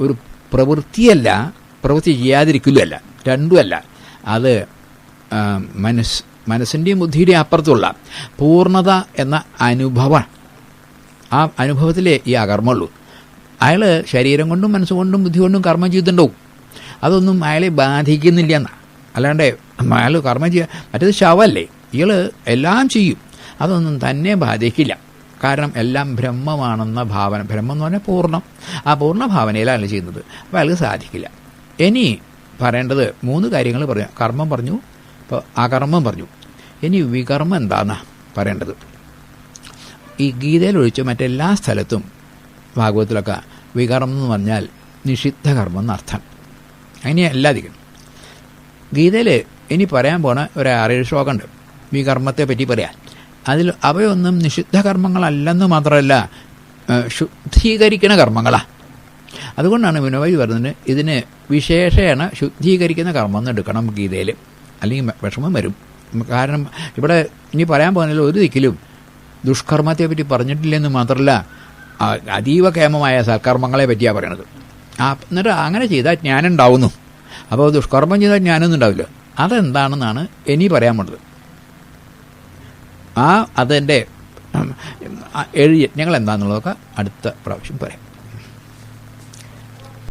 ഒരു പ്രവൃത്തിയല്ല, പ്രവൃത്തി ചെയ്യാതിരിക്കലുമല്ല, രണ്ടുമല്ല. അത് മനസ്സിൻ്റെയും ബുദ്ധിയുടെയും അപ്പുറത്തുള്ള പൂർണ്ണത എന്ന അനുഭവം. ആ അനുഭവത്തിലേ ഈ അകർമ്മമുള്ളൂ. അയാൾ ശരീരം കൊണ്ടും മനസ്സുകൊണ്ടും ബുദ്ധി കൊണ്ടും കർമ്മം ചെയ്തിട്ടുണ്ടാവും. അതൊന്നും അയാളെ ബാധിക്കുന്നില്ല എന്നാണ്. അല്ലാണ്ട് അയാൾ കർമ്മം ചെയ്യുക, മറ്റേത് ശവല്ലേ, ഇയാൾ എല്ലാം ചെയ്യും, അതൊന്നും തന്നെ ബാധിക്കില്ല. കാരണം എല്ലാം ബ്രഹ്മമാണെന്ന ഭാവന. ബ്രഹ്മം എന്ന് പറഞ്ഞാൽ പൂർണ്ണം. ആ പൂർണ്ണ ഭാവനയിലാണ് അയാൾ ചെയ്യുന്നത്. അപ്പോൾ അയാൾക്ക് സാധിക്കില്ല. ഇനി പറയേണ്ടത് 3 കാര്യങ്ങൾ പറഞ്ഞു. കർമ്മം പറഞ്ഞു, ഇപ്പോൾ അകർമ്മം പറഞ്ഞു. ഇനി വികർമ്മം എന്താണെന്നാ പറയേണ്ടത്. ഈ ഗീതയിലൊഴിച്ച് മറ്റെല്ലാ സ്ഥലത്തും ഭാഗവതത്തിലൊക്കെ വികർമ്മം എന്ന് പറഞ്ഞാൽ നിഷിദ്ധ കർമ്മം എന്നർത്ഥം. അങ്ങനെയല്ല അധികം. ഗീതയിൽ ഇനി പറയാൻ പോണ ഒരു 6-7 ശ്ലോകമുണ്ട് വികർമ്മത്തെ പറ്റി പറയാൻ. അതിൽ അവയൊന്നും നിഷിദ്ധ കർമ്മങ്ങളല്ലെന്ന് മാത്രമല്ല ശുദ്ധീകരിക്കുന്ന കർമ്മങ്ങളാണ്. അതുകൊണ്ടാണ് വിനോബായി പറഞ്ഞത് ഇതിന് വിശേഷേണ ശുദ്ധീകരിക്കുന്ന കർമ്മം എന്ന് എടുക്കണം ഗീതയിൽ, അല്ലെങ്കിൽ വിഷമം വരും. കാരണം ഇവിടെ ഇനി പറയാൻ പോകുന്നതിൽ ഒരു ദിക്കിലും ദുഷ്കർമ്മത്തെ പറ്റി പറഞ്ഞിട്ടില്ലെന്ന് മാത്രമല്ല അതീവ കേമമായ സൽക്കർമ്മങ്ങളെ പറ്റിയാണ് പറയണത്. എന്നിട്ട് അങ്ങനെ ചെയ്താൽ ജ്ഞാനം ഉണ്ടാവുന്നു. അപ്പോൾ ദുഷ്കർമ്മം ചെയ്താൽ ജ്ഞാനമൊന്നും ഉണ്ടാവില്ല. അതെന്താണെന്നാണ് ഇനി പറയാൻ പോണത്. അതെൻ്റെ 7 യജ്ഞങ്ങൾ എന്താണെന്നുള്ളതൊക്കെ അടുത്ത പ്രാവശ്യം പറയാം.